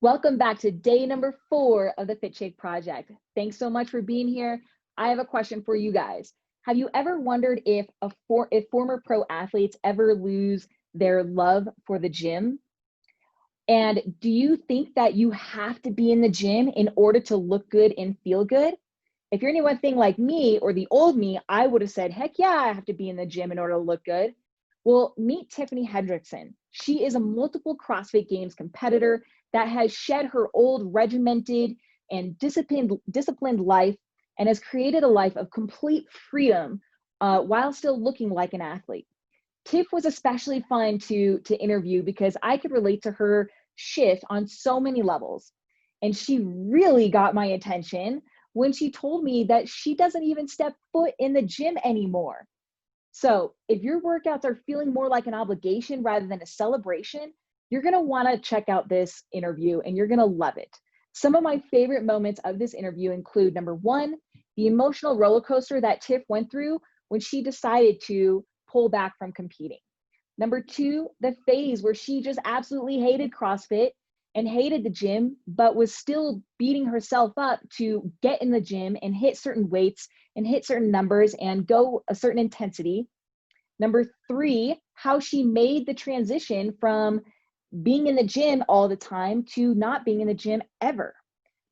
Welcome back to day number 4 of the Fit Shake Project. Thanks so much for being here. I have a question for you guys. Have you ever wondered if former pro athletes ever lose their love for the gym? And do you think that you have to be in the gym in order to look good and feel good? If you're anything like me or the old me, I would have said, heck yeah, I have to be in the gym in order to look good. Well, meet Tiffany Hendrickson. She is a multiple CrossFit Games competitor that has shed her old regimented and disciplined life and has created a life of complete freedom while still looking like an athlete. Tiff was especially fun to interview because I could relate to her shift on so many levels. And she really got my attention when she told me that she doesn't even step foot in the gym anymore. So if your workouts are feeling more like an obligation rather than a celebration, you're going to want to check out this interview and you're going to love it. Some of my favorite moments of this interview include, number 1, the emotional roller coaster that Tiff went through when she decided to pull back from competing. Number 2, the phase where she just absolutely hated CrossFit and hated the gym, but was still beating herself up to get in the gym and hit certain weights and hit certain numbers and go a certain intensity. Number 3, how she made the transition from being in the gym all the time to not being in the gym ever.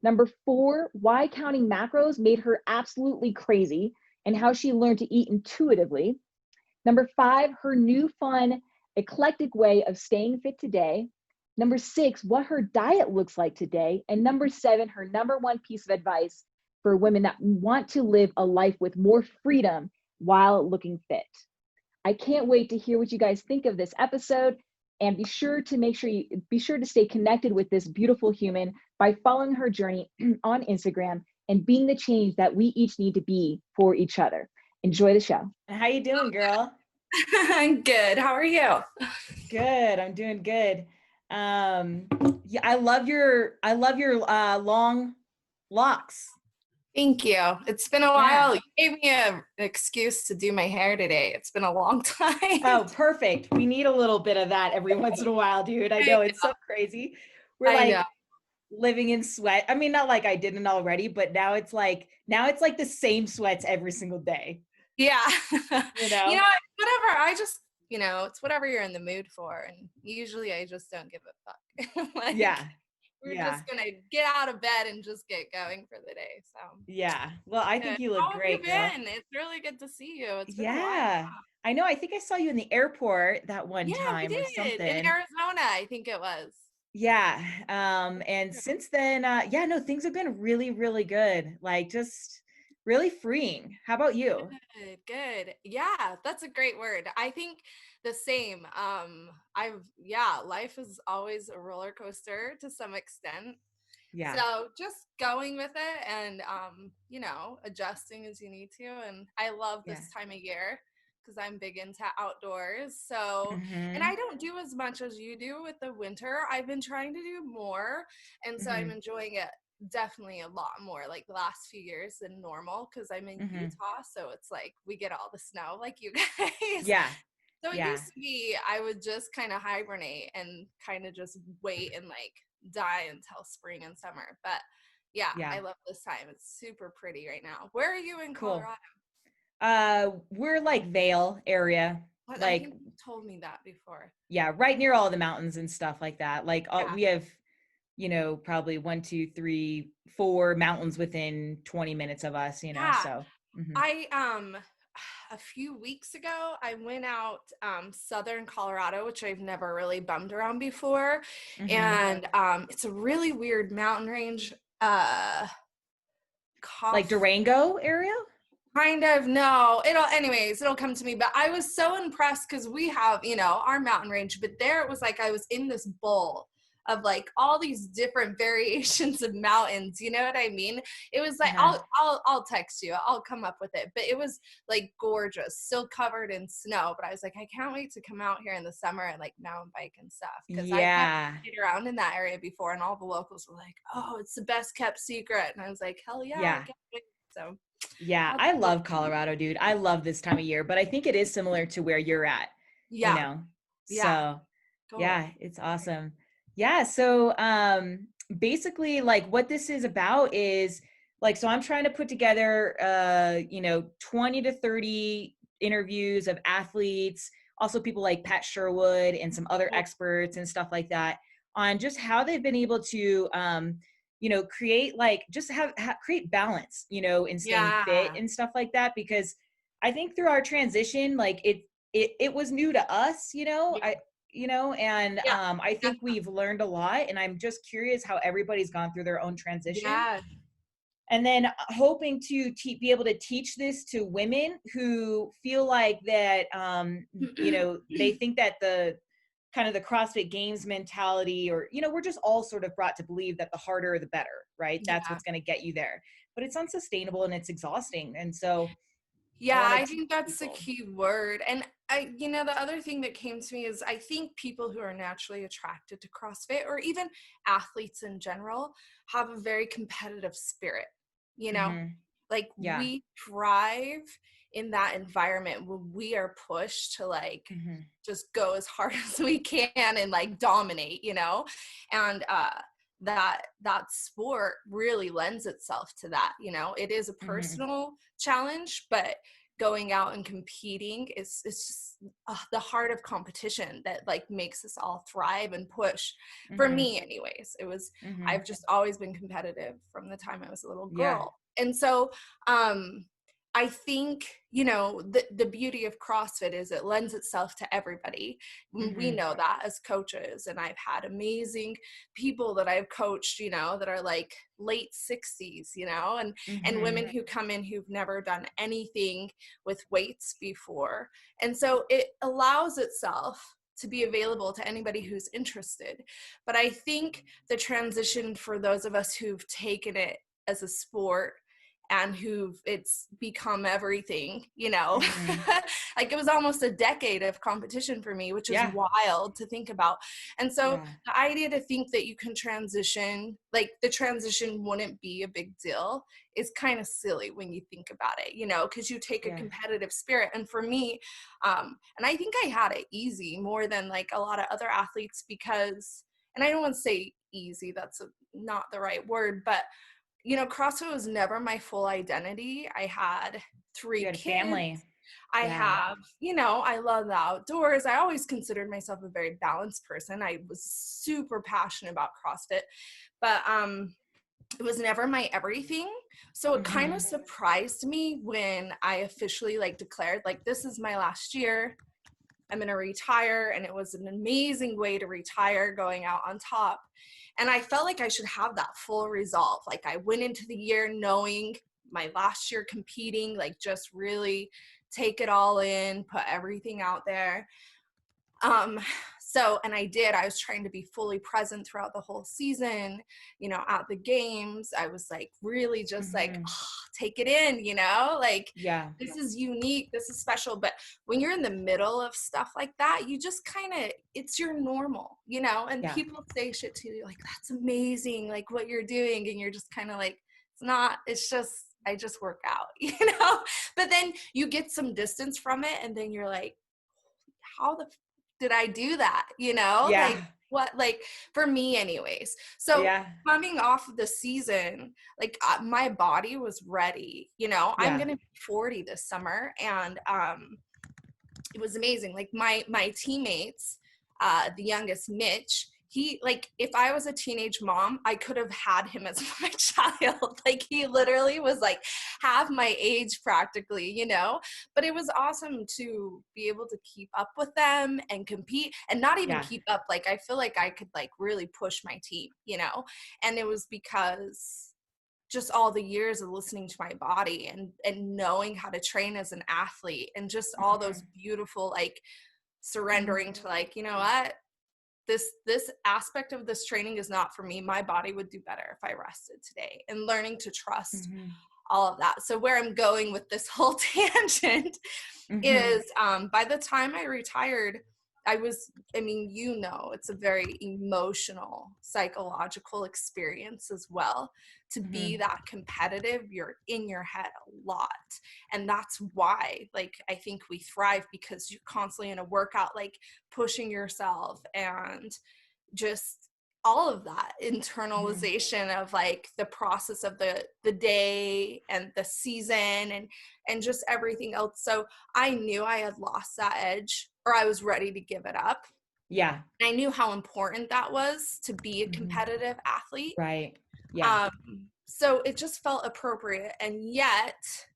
Number 4, why counting macros made her absolutely crazy and how she learned to eat intuitively. Number 5, her new fun, eclectic way of staying fit today. Number 6, what her diet looks like today. And number 7, her number 1 piece of advice for women that want to live a life with more freedom while looking fit. I can't wait to hear what you guys think of this episode, and be sure to stay connected with this beautiful human by following her journey on Instagram and being the change that we each need to be for each other. Enjoy the show. How you doing, girl? I'm good. How are you? Good. I'm doing good. Yeah, I love your long locks. Thank you. It's been a while. You gave me an excuse to do my hair today. It's been a long time. Oh, perfect. We need a little bit of that every once in a while, dude. I know it's so crazy. We're living in sweat. I mean, not like I didn't already, but now it's like the same sweats every single day. Yeah. You know, whatever. I just, it's whatever you're in the mood for. And usually I just don't give a fuck. We're just going to get out of bed and just get going for the day. So yeah. Well, I think you look great, girl. It's really good to see you. It's been a while. I know. I think I saw you in the airport that one time we did. or something. In Arizona, I think it was. Yeah. And since then, things have been really, really good. Like just really freeing. How about you? Good. Yeah, that's a great word. I think the same. Life is always a roller coaster to some extent. Yeah. So just going with it and, adjusting as you need to. And I love this time of year because I'm big into outdoors. So, and I don't do as much as you do with the winter. I've been trying to do more. And so I'm enjoying it definitely a lot more like the last few years than normal because I'm in Utah. So it's like we get all the snow like you guys. Yeah. So it used to be I would just kind of hibernate and kind of just wait and like die until spring and summer. But I love this time. It's super pretty right now. Where are you in Colorado? We're like Vail area. I think you told me that before. Yeah, right near all the mountains and stuff like that. Like we have, probably 1, 2, 3, 4 mountains within 20 minutes of us, so. I a few weeks ago, I went out southern Colorado, which I've never really bummed around before. And it's a really weird mountain range. Like Durango area? Kind of, no. It'll come to me. But I was so impressed because we have, our mountain range. But there it was like I was in this bowl of like all these different variations of mountains. You know what I mean? It was like I'll text you. I'll come up with it. But it was like gorgeous, still covered in snow. But I was like, I can't wait to come out here in the summer and like mountain bike and stuff. Because I haven't been around in that area before, and all the locals were like, "Oh, it's the best kept secret." And I was like, "Hell yeah!" I can't wait. So. Yeah, I love Colorado, dude. I love this time of year, but I think it is similar to where you're at. So, cool. yeah, it's awesome. Yeah. So, basically like what this is about is like, so I'm trying to put together, 20 to 30 interviews of athletes, also people like Pat Sherwood and some other experts and stuff like that, on just how they've been able to, create like, just create balance, in staying fit Yeah. and stuff like that. Because I think through our transition, like it was new to us, Yeah. Yeah. I think we've learned a lot, and I'm just curious how everybody's gone through their own transition. Yeah. And then hoping to be able to teach this to women who feel like that, they think that the kind of the CrossFit Games mentality, or, we're just all sort of brought to believe that the harder, the better, right? That's Yeah. what's going to get you there. But it's unsustainable and it's exhausting. And so I Yeah, want to I teach think that's the people. key word. And the other thing that came to me is I think people who are naturally attracted to CrossFit, or even athletes in general, have a very competitive spirit, you know? Mm-hmm. Like Yeah. we thrive in that environment when we are pushed to like Mm-hmm. just go as hard as we can and like dominate, and that sport really lends itself to that. It is a Mm-hmm. personal challenge, but going out and competing is it's just the heart of competition that like makes us all thrive and push. For Mm-hmm. me anyways, Mm-hmm. I've just always been competitive from the time I was a little Yeah. girl. And so I think, the beauty of CrossFit is it lends itself to everybody. We Mm-hmm. know that as coaches, and I've had amazing people that I've coached, that are like late 60s, and Mm-hmm. women who come in who've never done anything with weights before. And so it allows itself to be available to anybody who's interested. But I think the transition for those of us who've taken it as a sport and who it's become everything, Mm-hmm. like it was almost a decade of competition for me, which is Yeah. wild to think about. And so Yeah. the idea to think that you can transition, like the transition wouldn't be a big deal, is kind of silly when you think about it, because you take a Yeah. competitive spirit. And for me, and I think I had it easy more than like a lot of other athletes, because, and I don't want to say easy, that's not the right word, but CrossFit was never my full identity. I had You 3 had a kids. family. I Yeah. have, I love the outdoors. I always considered myself a very balanced person. I was super passionate about CrossFit, but it was never my everything. So it kind Mm-hmm. of surprised me when I officially like declared like, this is my last year. I'm going to retire. And it was an amazing way to retire, going out on top. And I felt like I should have that full resolve. Like I went into the year knowing my last year competing, like just really take it all in, put everything out there. And I was trying to be fully present throughout the whole season, at the games. I was like, really just like, Mm-hmm. take it in, like Yeah. this is unique, this is special. But when you're in the middle of stuff like that, you just kind of, it's your normal, and Yeah. people say shit to you like, that's amazing, like what you're doing. And you're just kind of like, it's not, it's just, I just work out, but then you get some distance from it. And then you're like, how the did I do that? Yeah. Like what, like for me anyways. So Yeah. coming off of the season, like my body was ready, I'm Yeah. going to be 40 this summer. And it was amazing. Like my teammates, the youngest Mitch, he, like, if I was a teenage mom, I could have had him as my child. Like he literally was like half my age practically, but it was awesome to be able to keep up with them and compete, and not even Yeah. keep up. Like I feel like I could like really push my team, and it was because just all the years of listening to my body and knowing how to train as an athlete, and just all Mm-hmm. those beautiful, like surrendering to like, what, this aspect of this training is not for me. My body would do better if I rested today, and learning to trust Mm-hmm. all of that. So where I'm going with this whole tangent Mm-hmm. is by the time I retired, it's a very emotional, psychological experience as well. To be Mm-hmm. that competitive, you're in your head a lot. And that's why, like, I think we thrive, because you're constantly in a workout, like pushing yourself and just all of that internalization of like the process of the day and the season and just everything else. So I knew I had lost that edge, or I was ready to give it up. Yeah. And I knew how important that was to be a competitive athlete. Right. Yeah. So it just felt appropriate. And yet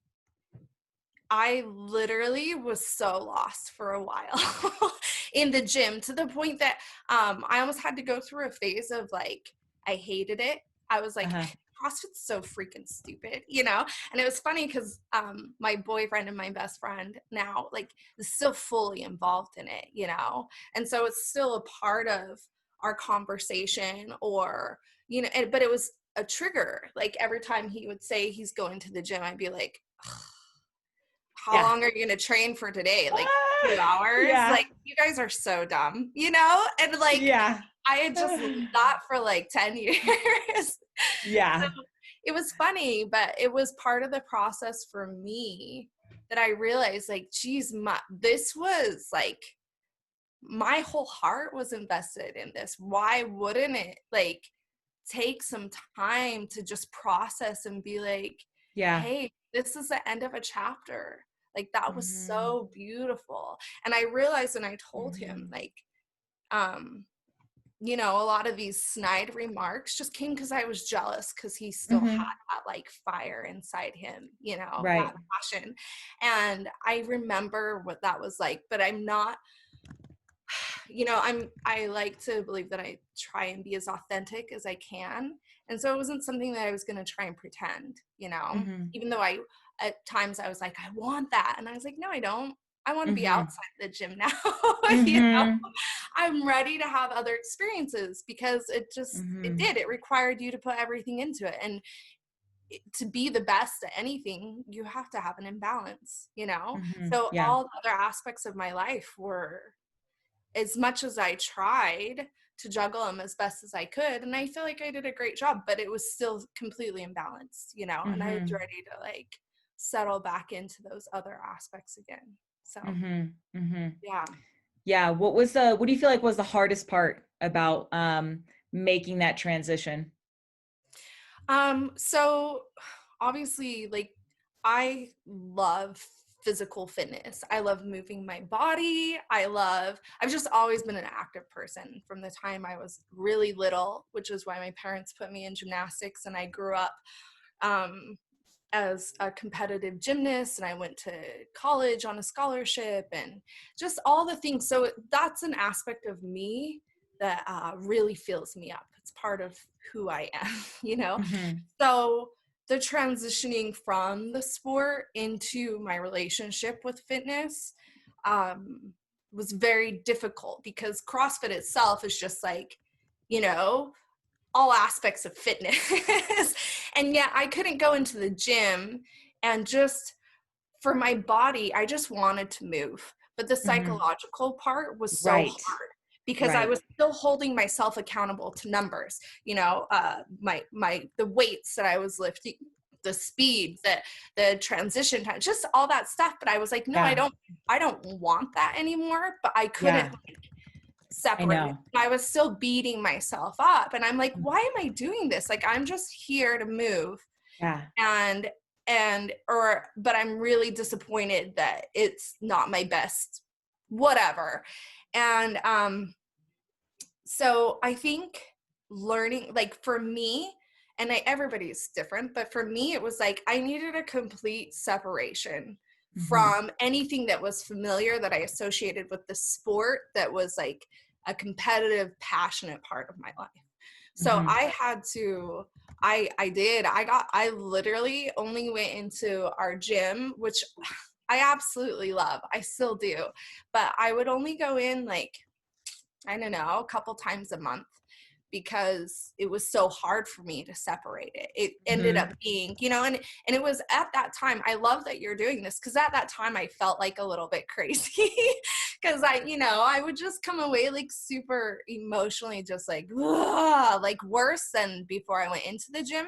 I literally was so lost for a while in the gym, to the point that I almost had to go through a phase of like, I hated it. I was like, CrossFit's so freaking stupid, you know? And it was funny because my boyfriend and my best friend now, like, is still fully involved in it, you know? And so it's still a part of our conversation, or, you know, but it was a trigger. Like, every time he would say he's going to the gym, I'd be like, how long are you going to train for today? Like 2 hours? Yeah. Like, you guys are so dumb, you know? And like, I had just lived that for like 10 years. Yeah. So it was funny, but it was part of the process for me that I realized, like, geez, this was like, my whole heart was invested in this. Why wouldn't it like take some time to just process and be like, hey, this is the end of a chapter. Like, that was so beautiful. And I realized when I told him, like, you know, a lot of these snide remarks just came because I was jealous, because he still had that like fire inside him, you know, that passion. And I remember what that was like, but I'm not, you know, I like to believe that I try and be as authentic as I can. And so it wasn't something that I was going to try and pretend, you know, even though at times I was like, I want that. And I was like, no, I don't. I want to be outside the gym now. You know, I'm ready to have other experiences, because it just, it required you to put everything into it. And to be the best at anything, you have to have an imbalance, you know? So all the other aspects of my life were, as much as I tried to juggle them as best as I could, and I feel like I did a great job, but it was still completely imbalanced, you know, and I was ready to like settle back into those other aspects again. So, yeah. What do you feel like was the hardest part about making that transition? So obviously, like, I love physical fitness. I love moving my body. I've just always been an active person from the time I was really little, which is why my parents put me in gymnastics, and I grew up as a competitive gymnast, and I went to college on a scholarship, and just all the things. So that's an aspect of me that really fills me up. It's part of who I am, you know? So the transitioning from the sport into my relationship with fitness was very difficult, because CrossFit itself is just like, you know, all aspects of fitness. And yet I couldn't go into the gym and just, for my body, I just wanted to move. But the psychological part was so hard, because I was still holding myself accountable to numbers, you know, the weights that I was lifting, the speed, the transition time, just all that stuff. But I was like, no, I don't want that anymore. But I couldn't separate. I was still beating myself up, and I'm like, why am I doing this? Like, I'm just here to move. But I'm really disappointed that it's not my best, whatever. And so I think learning, like, for me, and everybody's different, but for me, it was like I needed a complete separation from anything that was familiar, that I associated with the sport, that was like a competitive, passionate part of my life. So I had to, I literally only went into our gym, which I absolutely love. I still do. But I would only go in like, I don't know, a couple times a month, because it was so hard for me to separate it. It ended up being, you know, and it was at that time, I love that you're doing this, because at that time I felt like a little bit crazy, because I would just come away like super emotionally, just like, ugh, like worse than before I went into the gym.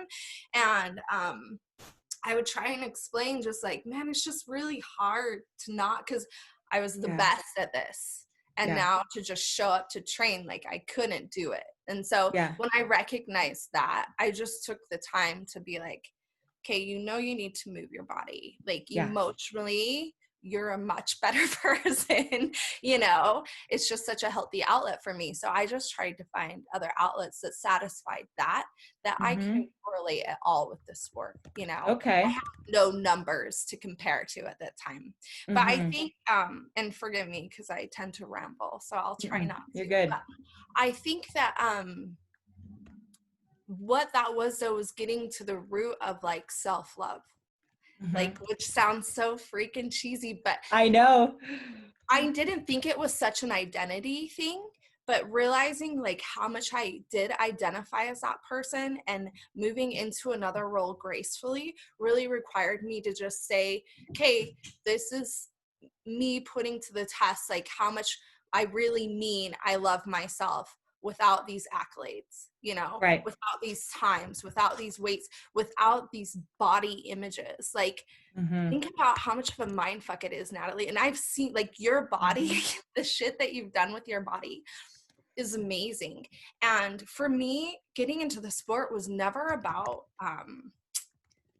And I would try and explain, just like, man, it's just really hard to not, because I was the best at this. And now to just show up to train, like I couldn't do it. And so when I recognized that, I just took the time to be like, okay, you need to move your body. Like emotionally, you're a much better person. It's just such a healthy outlet for me. So I just tried to find other outlets that satisfied that I couldn't correlate at all with the sport. Okay. I have no numbers to compare to at that time. But I think, and forgive me because I tend to ramble, so I'll try not to. You're good. But I think that what that was though was getting to the root of like self-love. Like, which sounds so freaking cheesy, but I know. I didn't think it was such an identity thing, but realizing like how much I did identify as that person and moving into another role gracefully really required me to just say, okay, this is me putting to the test like how much I really mean I love myself without these accolades, without these times, without these weights, without these body images. Like, think about how much of a mind fuck it is, Natalie. And I've seen like your body, the shit that you've done with your body is amazing. And for me, getting into the sport was never about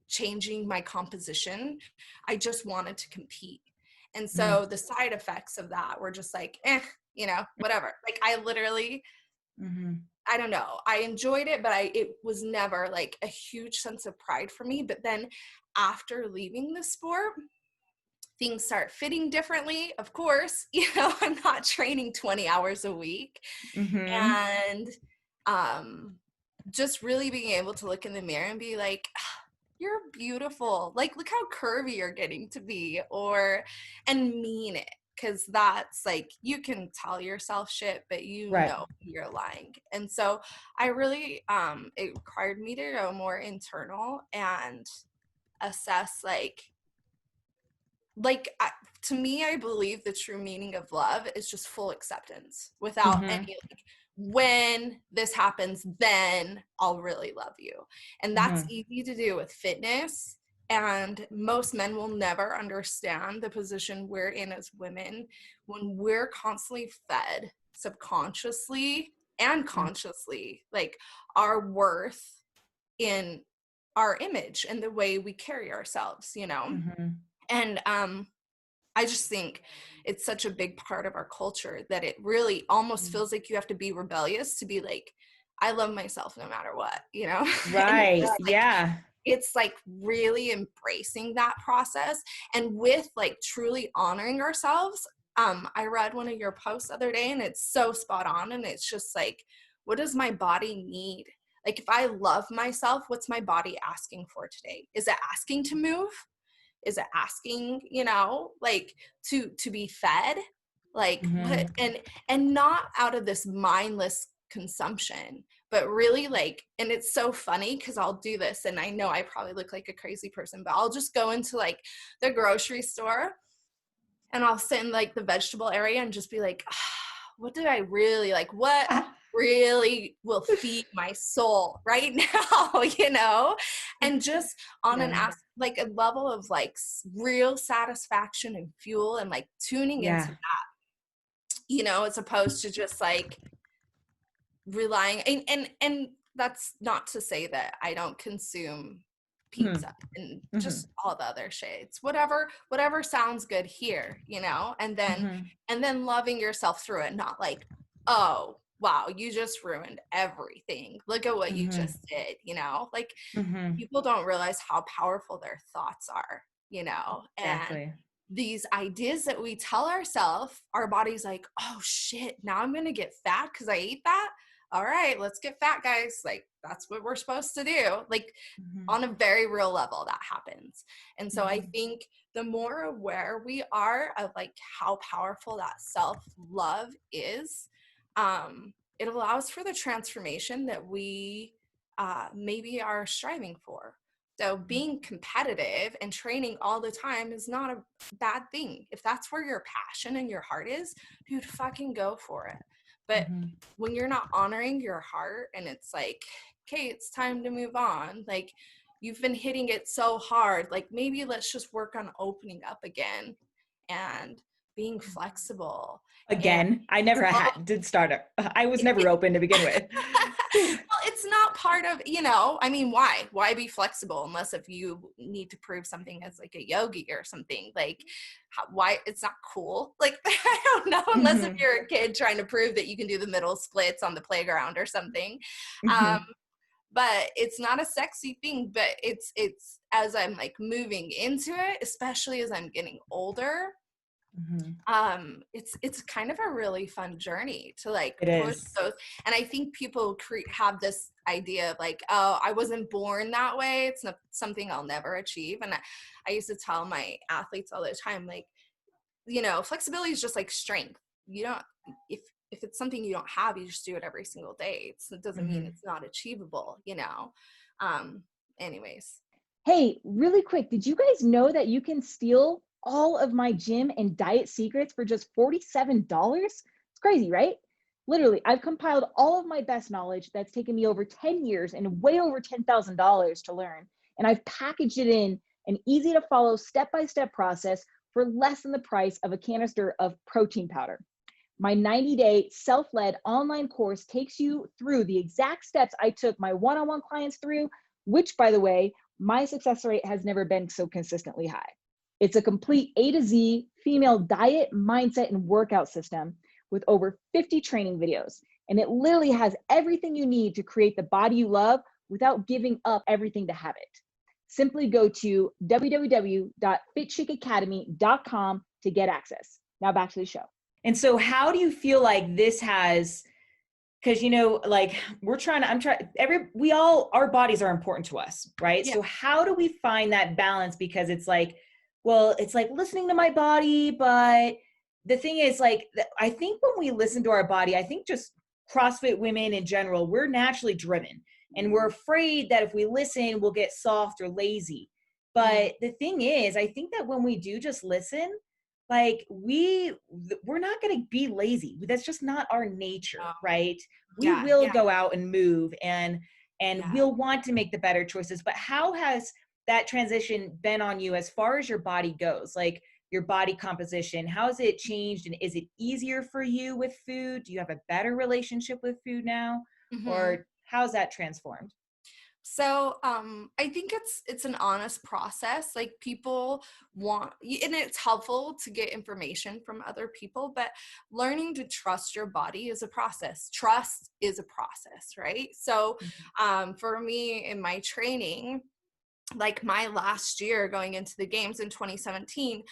changing my composition. I just wanted to compete. And so the side effects of that were just like, whatever. Like I literally, I don't know. I enjoyed it, but it was never like a huge sense of pride for me. But then after leaving the sport, things start fitting differently. Of course, I'm not training 20 hours a week. And just really being able to look in the mirror and be like, you're beautiful. Like, look how curvy you're getting to be, and mean it. Because that's like, you can tell yourself shit, but know you're lying. And so I really, it required me to go more internal and assess to me, I believe the true meaning of love is just full acceptance without any when this happens, then I'll really love you. And that's easy to do with fitness. And most men will never understand the position we're in as women when we're constantly fed subconsciously and consciously, like our worth in our image and the way we carry ourselves, And I just think it's such a big part of our culture that it really almost feels like you have to be rebellious to be like, I love myself no matter what, Right. It's like really embracing that process, and with like truly honoring ourselves. I read one of your posts the other day and it's so spot on. And it's just like, what does my body need? Like, if I love myself, what's my body asking for today? Is it asking to move? Is it asking, like to be fed? Like what? And not out of this mindless consumption, but really like, and it's so funny because I'll do this and I know I probably look like a crazy person, but I'll just go into like the grocery store and I'll sit in like the vegetable area and just be like, what did I really like? What really will feed my soul right now, and just on like a level of like real satisfaction and fuel and like tuning into that, as opposed to just like relying and that's not to say that I don't consume pizza and just all the other shades, whatever sounds good here, and then loving yourself through it, not like, oh wow, you just ruined everything, look at what you just did, like people don't realize how powerful their thoughts are, and these ideas that we tell ourselves, our body's like, oh shit, now I'm gonna get fat because I ate that. All right, let's get fat, guys. Like, that's what we're supposed to do. Like, on a very real level, that happens. And so I think the more aware we are of like how powerful that self-love is, it allows for the transformation that we maybe are striving for. So being competitive and training all the time is not a bad thing. If that's where your passion and your heart is, dude, fucking go for it. But when you're not honoring your heart and it's like, okay, it's time to move on. Like, you've been hitting it so hard. Like, maybe let's just work on opening up again and being flexible. Again, I never did start. I was never open to begin with. Well, it's not part of, I mean, why be flexible unless if you need to prove something as like a yogi or something, like why it's not cool. Like, I don't know, unless if you're a kid trying to prove that you can do the middle splits on the playground or something. But it's not a sexy thing, but it's as I'm like moving into it, especially as I'm getting older, it's kind of a really fun journey to like push those. And I think people have this idea of like, oh, I wasn't born that way, it's not something I'll never achieve. And I used to tell my athletes all the time, like, flexibility is just like strength. You don't, if it's something you don't have, you just do it every single day. It doesn't mean it's not achievable, anyways. Hey, really quick, did you guys know that you can steal all of my gym and diet secrets for just $47? It's crazy, right? Literally, I've compiled all of my best knowledge that's taken me over 10 years and way over $10,000 to learn. And I've packaged it in an easy to follow step-by-step process for less than the price of a canister of protein powder. My 90-day self-led online course takes you through the exact steps I took my one-on-one clients through, which, by the way, my success rate has never been so consistently high. It's a complete A to Z female diet, mindset, and workout system with over 50 training videos. And it literally has everything you need to create the body you love without giving up everything to have it. Simply go to www.fitshakeacademy.com to get access. Now back to the show. And so how do you feel like this has, because, like our bodies are important to us, right? Yeah. So how do we find that balance? Because it's like, well, it's like listening to my body, but the thing is, like, I think when we listen to our body, I think just CrossFit women in general, we're naturally driven and we're afraid that if we listen, we'll get soft or lazy. But the thing is, I think that when we do just listen, like we're not going to be lazy. That's just not our nature, right? We will go out and move and we'll want to make the better choices. But how has that transition been on you as far as your body goes? Like your body composition, how has it changed? And is it easier for you with food? Do you have a better relationship with food now? Or how's that transformed? So I think it's an honest process. Like people want, and it's helpful to get information from other people, but learning to trust your body is a process. Trust is a process, right? So for me in my training, like my last year going into the games in 2017,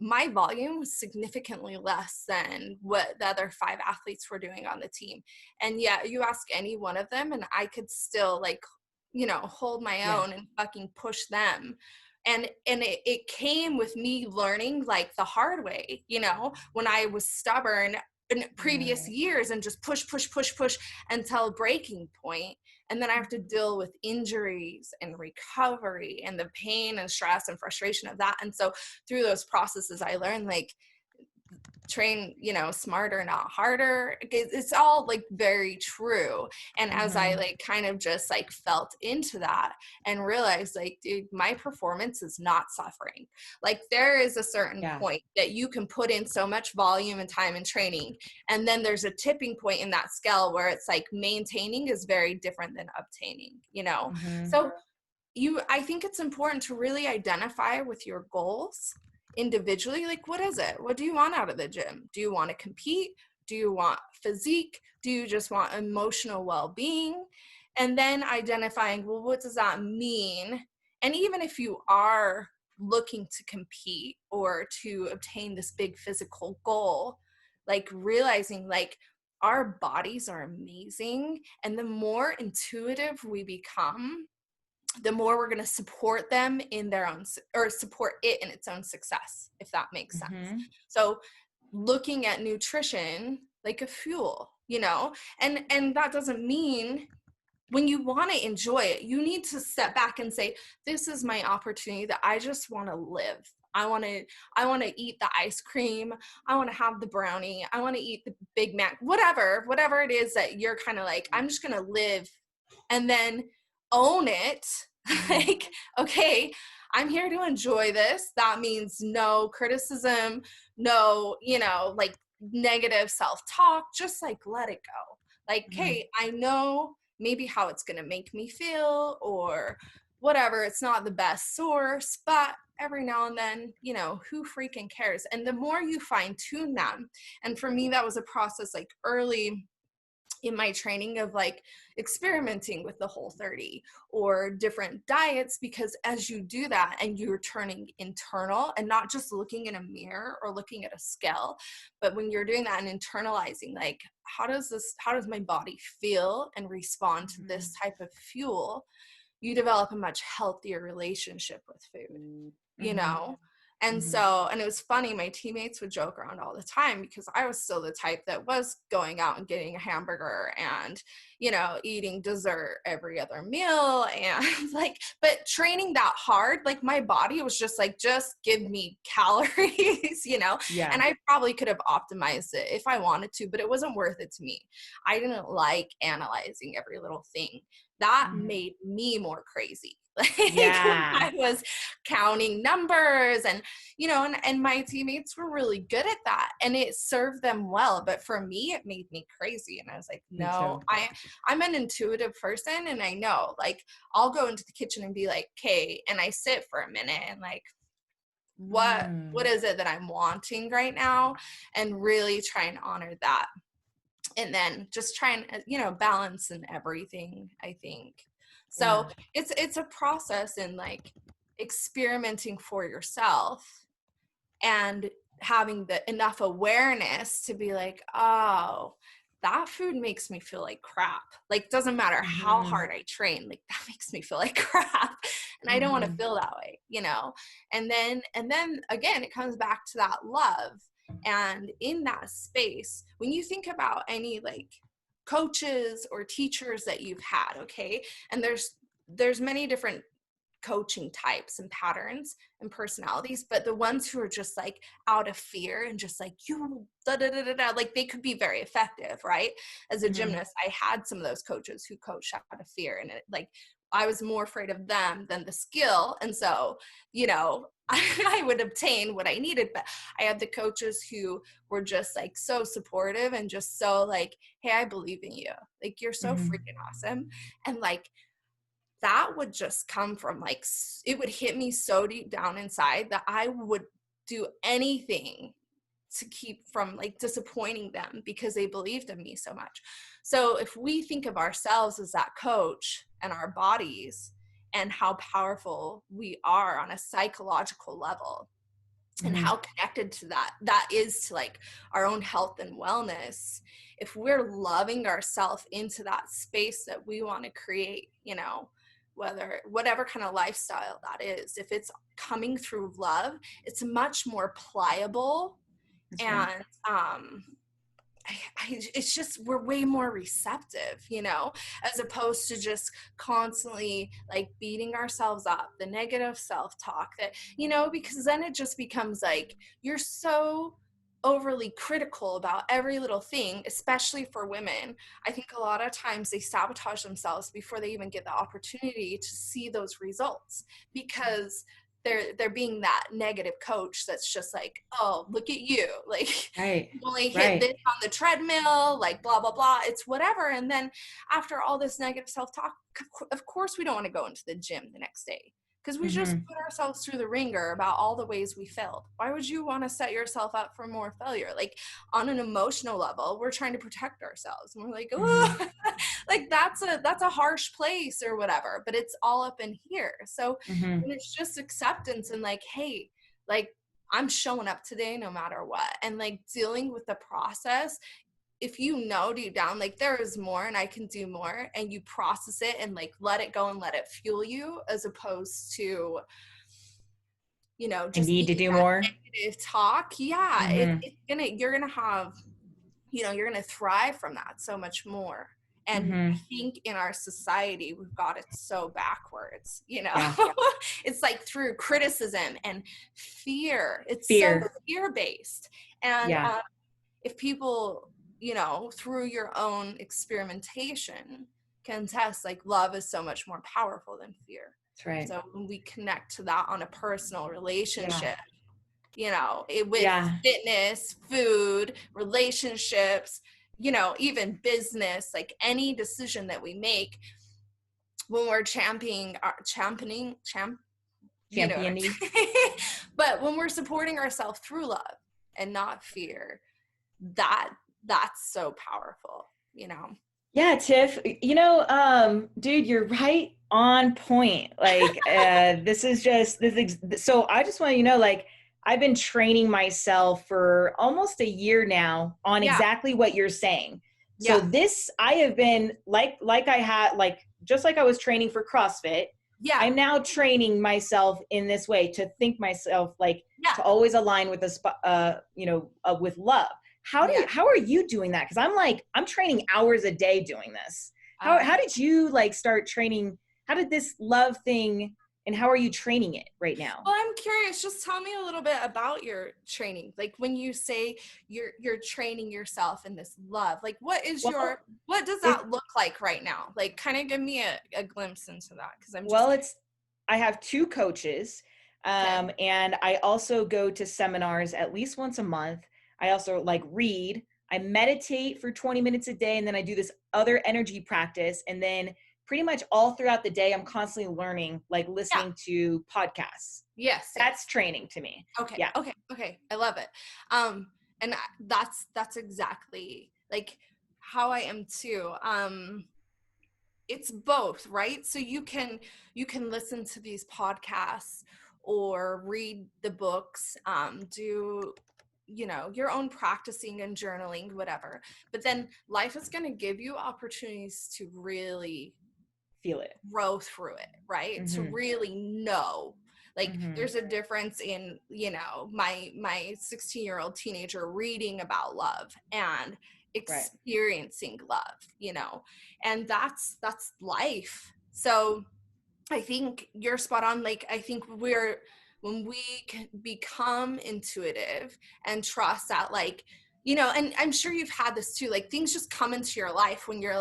my volume was significantly less than what the other 5 athletes were doing on the team. And yet you ask any one of them and I could still like, hold my own and fucking push them. And it came with me learning like the hard way, when I was stubborn in previous years and just push until a breaking point. And then I have to deal with injuries and recovery and the pain and stress and frustration of that. And so through those processes, I learned like train, smarter, not harder. It's all like very true. And as I like kind of just like felt into that and realized like, dude, my performance is not suffering. Like there is a certain point that you can put in so much volume and time and training. And then there's a tipping point in that scale where it's like maintaining is very different than obtaining, So I think it's important to really identify with your goals individually. Like, what is it? What do you want out of the gym? Do you want to compete? Do you want physique? Do you just want emotional well-being? And then identifying, well, what does that mean? And even if you are looking to compete or to obtain this big physical goal, like realizing like our bodies are amazing. And the more intuitive we become, the more we're going to support them in their own, or support it in its own success, if that makes sense. So looking at nutrition like a fuel, and that doesn't mean when you want to enjoy it, you need to step back and say, this is my opportunity that I just want to live. I want to eat the ice cream. I want to have the brownie. I want to eat the Big Mac, whatever it is that you're kind of like, I'm just going to live and then own it. Like, okay, I'm here to enjoy this. That means no criticism, no, like negative self-talk, just like let it go. Like, hey, I know maybe how it's going to make me feel or whatever. It's not the best source, but every now and then, who freaking cares? And the more you fine tune them, and for me, that was a process like early in my training of like experimenting with the Whole30 or different diets, because as you do that and you're turning internal and not just looking in a mirror or looking at a scale, but when you're doing that and internalizing, like, how does my body feel and respond to this type of fuel, you develop a much healthier relationship with food, And so, and it was funny, my teammates would joke around all the time because I was still the type that was going out and getting a hamburger and, eating dessert every other meal and like, but training that hard, like my body was just like, just give me calories, Yeah. And I probably could have optimized it if I wanted to, but it wasn't worth it to me. I didn't like analyzing every little thing. That made me more crazy. Like I was counting numbers and, and my teammates were really good at that and it served them well. But for me, it made me crazy. And I was like, no, I'm an intuitive person. And I know, like, I'll go into the kitchen and be like, okay. And I sit for a minute and like, what is it that I'm wanting right now? And really try and honor that. And then just try and, balance in everything, I think. So it's a process in like experimenting for yourself and having enough awareness to be like, oh, that food makes me feel like crap. Like, doesn't matter how hard I train, like that makes me feel like crap. And I don't want to feel that way, And then again, it comes back to that love. And in that space, when you think about any like coaches or teachers that you've had, okay, and there's many different coaching types and patterns and personalities, but the ones who are just like out of fear and just like like they could be very effective, right? As a gymnast, I had some of those coaches who coached out of fear, and I was more afraid of them than the skill. And so, I would obtain what I needed, but I had the coaches who were just like so supportive and just so like, hey, I believe in you. Like, you're so freaking awesome. And like, that would just come from like, it would hit me so deep down inside that I would do anything to keep from like disappointing them because they believed in me so much. So if we think of ourselves as that coach and our bodies and how powerful we are on a psychological level and how connected to that is to like our own health and wellness, if we're loving ourselves into that space that we want to create, whatever kind of lifestyle that is, if it's coming through love, it's much more pliable. And it's just, we're way more receptive, as opposed to just constantly like beating ourselves up, the negative self-talk that, because then it just becomes like, you're so overly critical about every little thing, especially for women. I think a lot of times they sabotage themselves before they even get the opportunity to see those results, because they're being that negative coach that's just like, oh, look at you, like you only hit this on the treadmill, like blah blah blah, it's whatever. And then after all this negative self-talk, of course we don't want to go into the gym the next day, because we just put ourselves through the ringer about all the ways we failed. Why would you want to set yourself up for more failure? Like, on an emotional level, we're trying to protect ourselves and we're like, oh, like that's a harsh place or whatever, but it's all up in here. So when it's just acceptance and like, hey, like I'm showing up today no matter what, and like dealing with the process. If you know deep down, like there is more and I can do more, and you process it and like let it go and let it fuel you, as opposed to, just need to do more negative talk. Yeah. You're gonna have, you're gonna thrive from that so much more. And I think in our society, we've got it so backwards, It's like through criticism and fear. It's so fear-based. And if people, through your own experimentation can attest, like love is so much more powerful than fear. That's right. So when we connect to that on a personal relationship, with Yeah. fitness, food, relationships, even business, like any decision that we make, when we're championing, but when we're supporting ourselves through love and not fear, that's so powerful, Yeah, Tiff, dude, you're right on point. Like, so I just want you to know, like, I've been training myself for almost a year now on exactly what you're saying. So I have been just like I was training for CrossFit. Yeah. I'm now training myself in this way to think myself to always align with with love. How are you doing that? Because I'm training hours a day doing this. How did you start training? How did this love thing, and how are you training it right now? Well, I'm curious. Just tell me a little bit about your training. Like when you say you're training yourself in this love, like what does that look like right now? Like kind of give me a glimpse into that. Because I have 2 coaches, and I also go to seminars at least once a month. I also read, I meditate for 20 minutes a day, and then I do this other energy practice. And then pretty much all throughout the day, I'm constantly learning, listening to podcasts. Yes. That's training to me. Okay. Yeah. Okay. I love it. And that's exactly how I am too. It's both, right? So you can listen to these podcasts or read the books, do your own practicing and journaling, whatever. But then life is going to give you opportunities to really feel it, grow through it, right? Mm-hmm. To really know. There's a difference in, my 16-year-old teenager reading about love and experiencing love, and that's life. So I think you're spot on. I think when we can become intuitive and trust that, and I'm sure you've had this too, things just come into your life when you're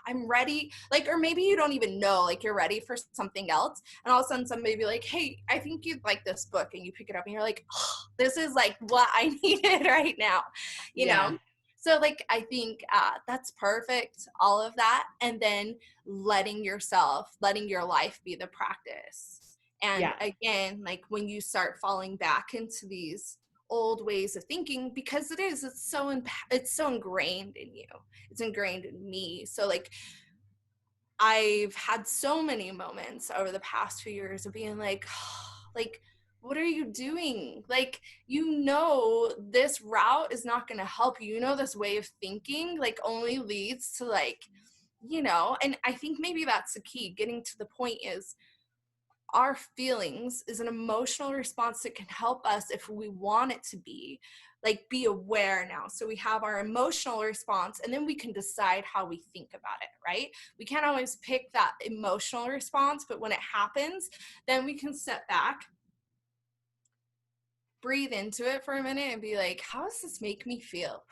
I'm ready, or maybe you don't even know, you're ready for something else, and all of a sudden somebody be like, hey, I think you'd like this book, and you pick it up and you're like, oh, this is what I needed right now, you know? So I think that's perfect, all of that, and then letting your life be the practice. And again, when you start falling back into these old ways of thinking, because it's so ingrained in you, it's ingrained in me. So I've had so many moments over the past few years of being what are you doing? This route is not going to help you. This way of thinking only leads to and I think maybe that's the key. Getting to the point is our feelings is an emotional response that can help us if we want it to be aware now. So we have our emotional response, and then we can decide how we think about it, right? We can't always pick that emotional response, but when it happens, then we can step back, breathe into it for a minute and be like, how does this make me feel?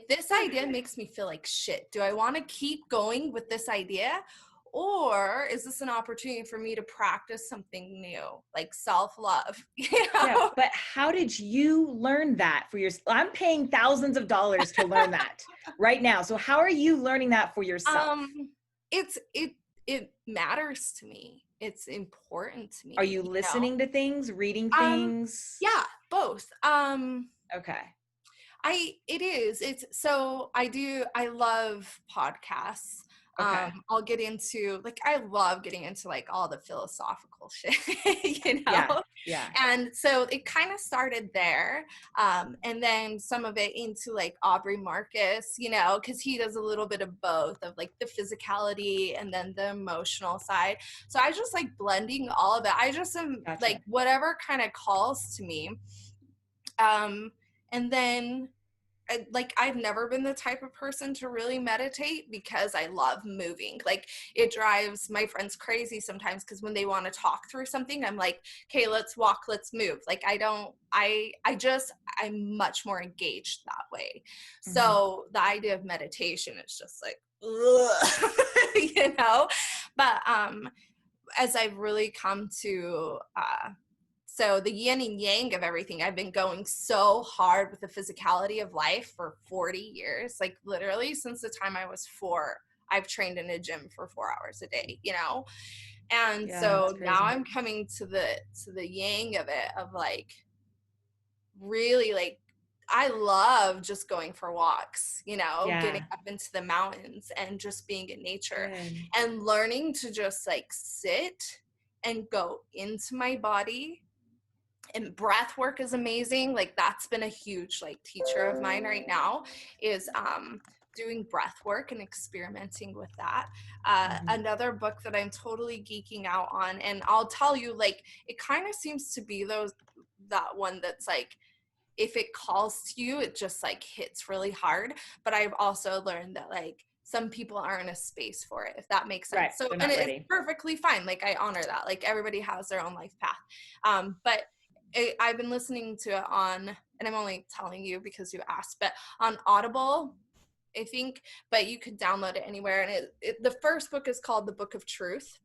This idea makes me feel like shit. Do I want to keep going with this idea? Or is this an opportunity for me to practice something new, self-love? Yeah, but how did you learn that for yourself? I'm paying thousands of dollars to learn that right now. So how are you learning that for yourself? It matters to me. It's important to me. Are you listening to things, reading things? Yeah, both. Okay. I love podcasts. Okay. I'll get into I love getting into all the philosophical shit, Yeah. And so it kind of started there. And then some of it into Aubrey Marcus, because he does a little bit of both of the physicality and then the emotional side. So I just blending all of it. I just am whatever kind of calls to me. And then I've never been the type of person to really meditate because I love moving. It drives my friends crazy sometimes because when they want to talk through something, I'm like, okay, let's walk, let's move. I'm much more engaged that way. Mm-hmm. So the idea of meditation is just you know, but as I've really come to so the yin and yang of everything, I've been going so hard with the physicality of life for 40 years, like literally since the time I was 4. I've trained in a gym for 4 hours a day, you know. And Yeah, that's so now crazy. I'm coming to the yang of it, of like really, like, I love just going for walks, you know, Yeah. getting up into the mountains and just being in nature Good. and learning to just like sit and go into my body. And breath work is amazing. Like that's been a huge like teacher of mine right now, is doing breath work and experimenting with that. Another book that I'm totally geeking out on, and I'll tell you, like, it kind of seems to be that one that's like, if it calls to you, it just like hits really hard. But I've also learned that like some people are in a space for it, if that makes sense. Right. So, They're and not it's ready. perfectly fine. Like I honor that. Like everybody has their own life path. But I've been listening to it on, and I'm only telling you because you asked, but on Audible, I think, but you could download it anywhere. And the first book is called The Book of Truth.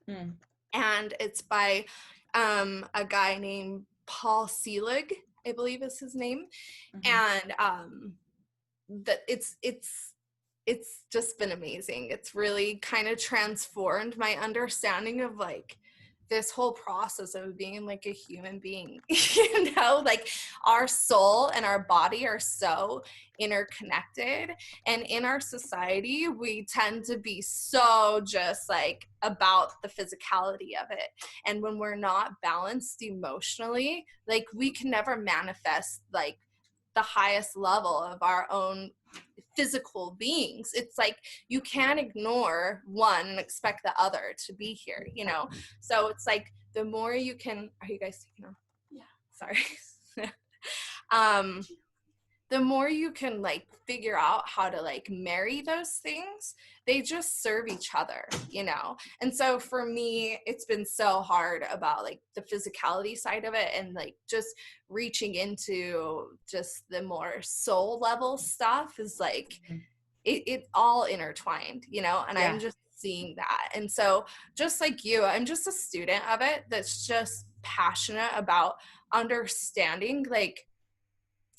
And it's by a guy named Paul Selig, I believe is his name. And that it's just been amazing. It's really kind of transformed my understanding of like this whole process of being like a human being. You know, like our soul and our body are so interconnected, and in our society we tend to be so just like about the physicality of it, and when we're not balanced emotionally, like we can never manifest like the highest level of our own physical beings. It's like you can't ignore one and expect the other to be here, you know. So it's like the more you can, are you guys taking off? Yeah, sorry. The more you can like figure out how to like marry those things, they just serve each other, you know. And so for me, it's been so hard about like the physicality side of it, and like just reaching into just the more soul level stuff is like it all intertwined, you know. And I'm just seeing that. And so just like you, I'm just a student of it that's just passionate about understanding like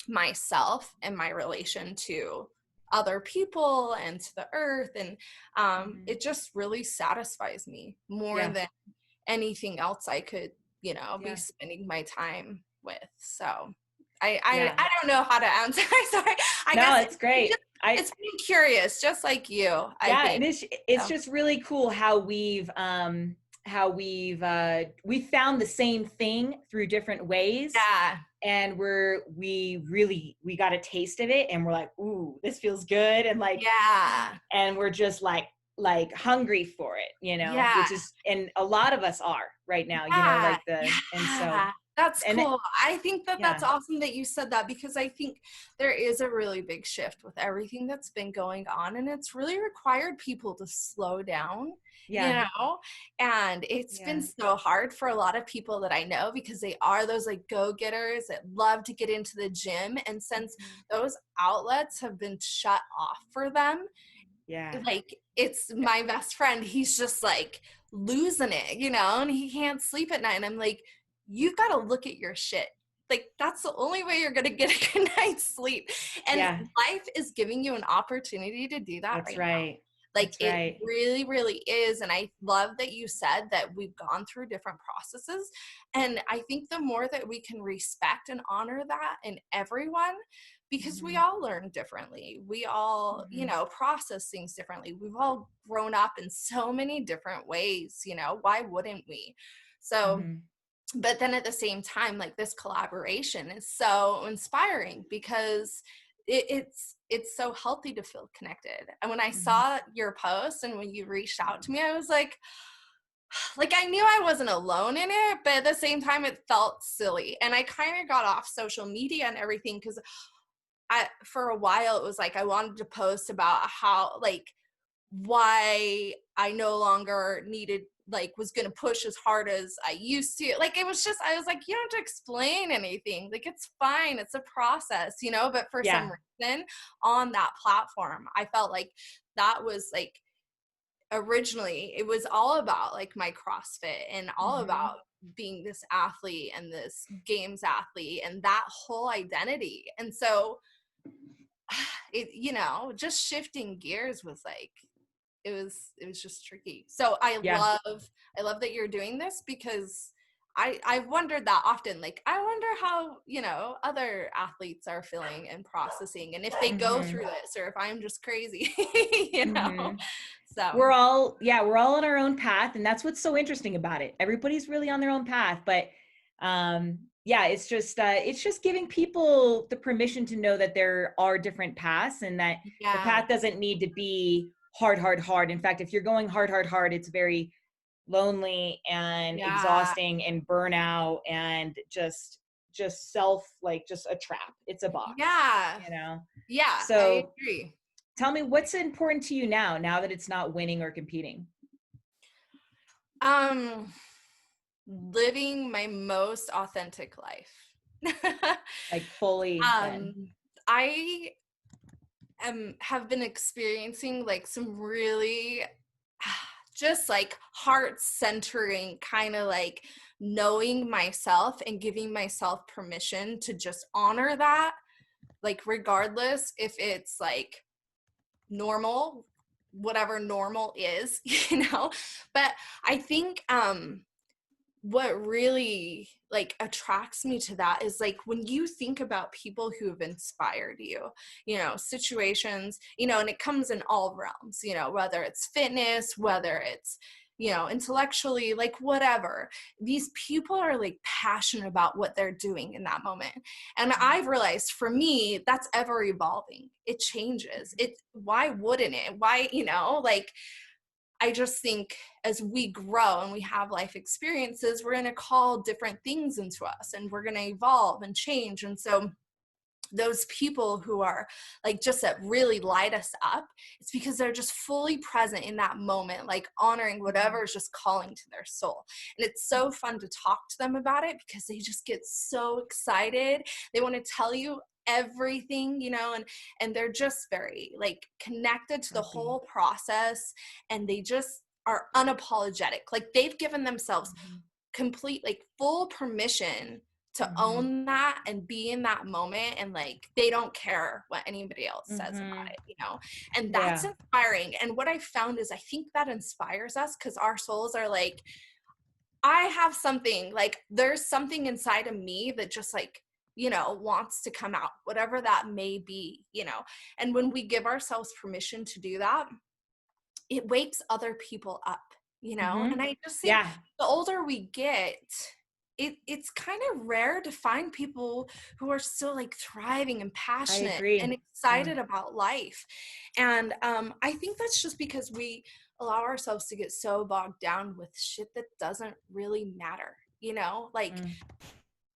myself and my relation to other people and to the earth. And it just really satisfies me more than anything else I could, you know, be spending my time with. So I don't know how to answer. Sorry. I guess it's great. It's being curious, just like you. I think. It's just really cool how we've we found the same thing through different ways. Yeah. And we got a taste of it, and we're like, ooh, this feels good, and like, and we're just like hungry for it, you know, which is, and a lot of us are right now, you know, like and so that's cool. I think that's Yeah. awesome that you said that, because I think there is a really big shift with everything that's been going on, and it's really required people to slow down, you know, and it's been so hard for a lot of people that I know, because they are those like go-getters that love to get into the gym, and since those outlets have been shut off for them, like it's my best friend, he's just like losing it, you know, and he can't sleep at night, and I'm like, you've got to look at your shit. Like that's the only way you're going to get a good night's sleep, and life is giving you an opportunity to do that. That's right now. Like it really, really is. And I love that you said that we've gone through different processes. And I think the more that we can respect and honor that in everyone, because we all learn differently. We all, you know, process things differently. We've all grown up in so many different ways, you know, why wouldn't we? So, but then at the same time, like this collaboration is so inspiring, because it's so healthy to feel connected. And when I saw your post and when you reached out to me, I was like I knew I wasn't alone in it, but at the same time it felt silly. And I kind of got off social media and everything, because for a while it was like I wanted to post about how like why I no longer needed, like, was going to push as hard as I used to. Like, it was just, I was like, you don't have to explain anything. Like, it's fine. It's a process, you know? But for some reason on that platform, I felt like that was like, originally it was all about like my CrossFit and all about being this athlete and this games athlete and that whole identity. And so it, you know, just shifting gears was like, it was just tricky. So I love that you're doing this, because I've wondered that often. Like, I wonder how, you know, other athletes are feeling and processing, and if they go through this, or if I'm just crazy, you know. So we're all on our own path, and that's what's so interesting about it. Everybody's really on their own path, but it's just giving people the permission to know that there are different paths, and that the path doesn't need to be hard. In fact, if you're going hard, it's very lonely and exhausting and burnout and just self, like, just a trap. It's a box. You know? Yeah. So I agree. Tell me, what's important to you now that it's not winning or competing? Living my most authentic life. Like, fully. I have been experiencing like some really just like heart centering kind of like knowing myself and giving myself permission to just honor that, like, regardless if it's like normal, whatever normal is, you know. But I think what really like attracts me to that is like when you think about people who have inspired you, you know, situations, you know, and it comes in all realms, you know, whether it's fitness, whether it's, you know, intellectually, like whatever, these people are like passionate about what they're doing in that moment. And I've realized for me, that's ever evolving. It changes. Why wouldn't it? Why, you know, like, I just think as we grow and we have life experiences, we're going to call different things into us, and we're going to evolve and change. And so those people who are like just that really light us up, it's because they're just fully present in that moment, like honoring whatever is just calling to their soul. And it's so fun to talk to them about it because they just get so excited. They want to tell you everything, you know, and they're just very like connected to the whole process, and they just are unapologetic. Like, they've given themselves complete, like, full permission to own that and be in that moment, and like they don't care what anybody else says about it, you know. And that's inspiring. And what I found is I think that inspires us because our souls are like, I have something, like, there's something inside of me that just like, you know, wants to come out, whatever that may be, you know. And when we give ourselves permission to do that, it wakes other people up, you know. And I just think the older we get, it's kind of rare to find people who are still like thriving and passionate and excited about life. And I think that's just because we allow ourselves to get so bogged down with shit that doesn't really matter, you know, like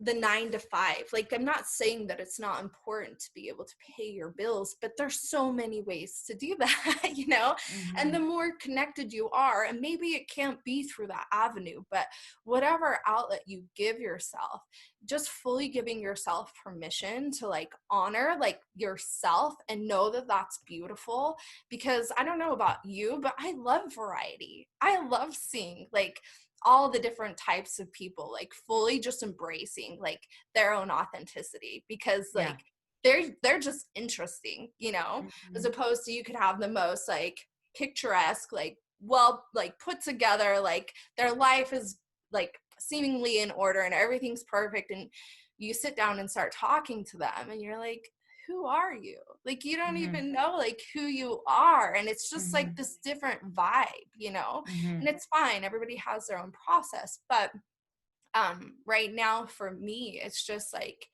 the 9 to 5. Like, I'm not saying that it's not important to be able to pay your bills, but there's so many ways to do that, you know. And the more connected you are, and maybe it can't be through that avenue, but whatever outlet you give yourself, just fully giving yourself permission to like honor like yourself and know that that's beautiful. Because I don't know about you, but I love variety. I love seeing like all the different types of people, like fully just embracing like their own authenticity, because like they're just interesting, you know, as opposed to you could have the most like picturesque, like, well, like put together, like their life is like seemingly in order and everything's perfect, and you sit down and start talking to them and you're like, who are you? Like, you don't even know like who you are. And it's just like this different vibe, you know. And it's fine, everybody has their own process. But right now for me, it's just like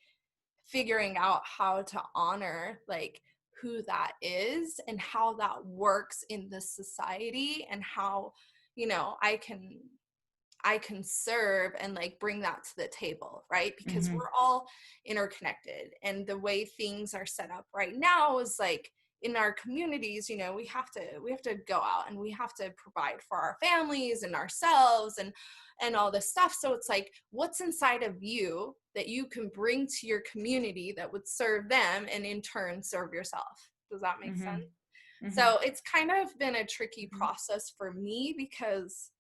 figuring out how to honor like who that is and how that works in this society, and how, you know, I can serve and like bring that to the table, right? Because we're all interconnected, and the way things are set up right now is like, in our communities, you know, we have to go out and we have to provide for our families and ourselves and all this stuff. So it's like, what's inside of you that you can bring to your community that would serve them and in turn serve yourself? Does that make sense? So it's kind of been a tricky process for me because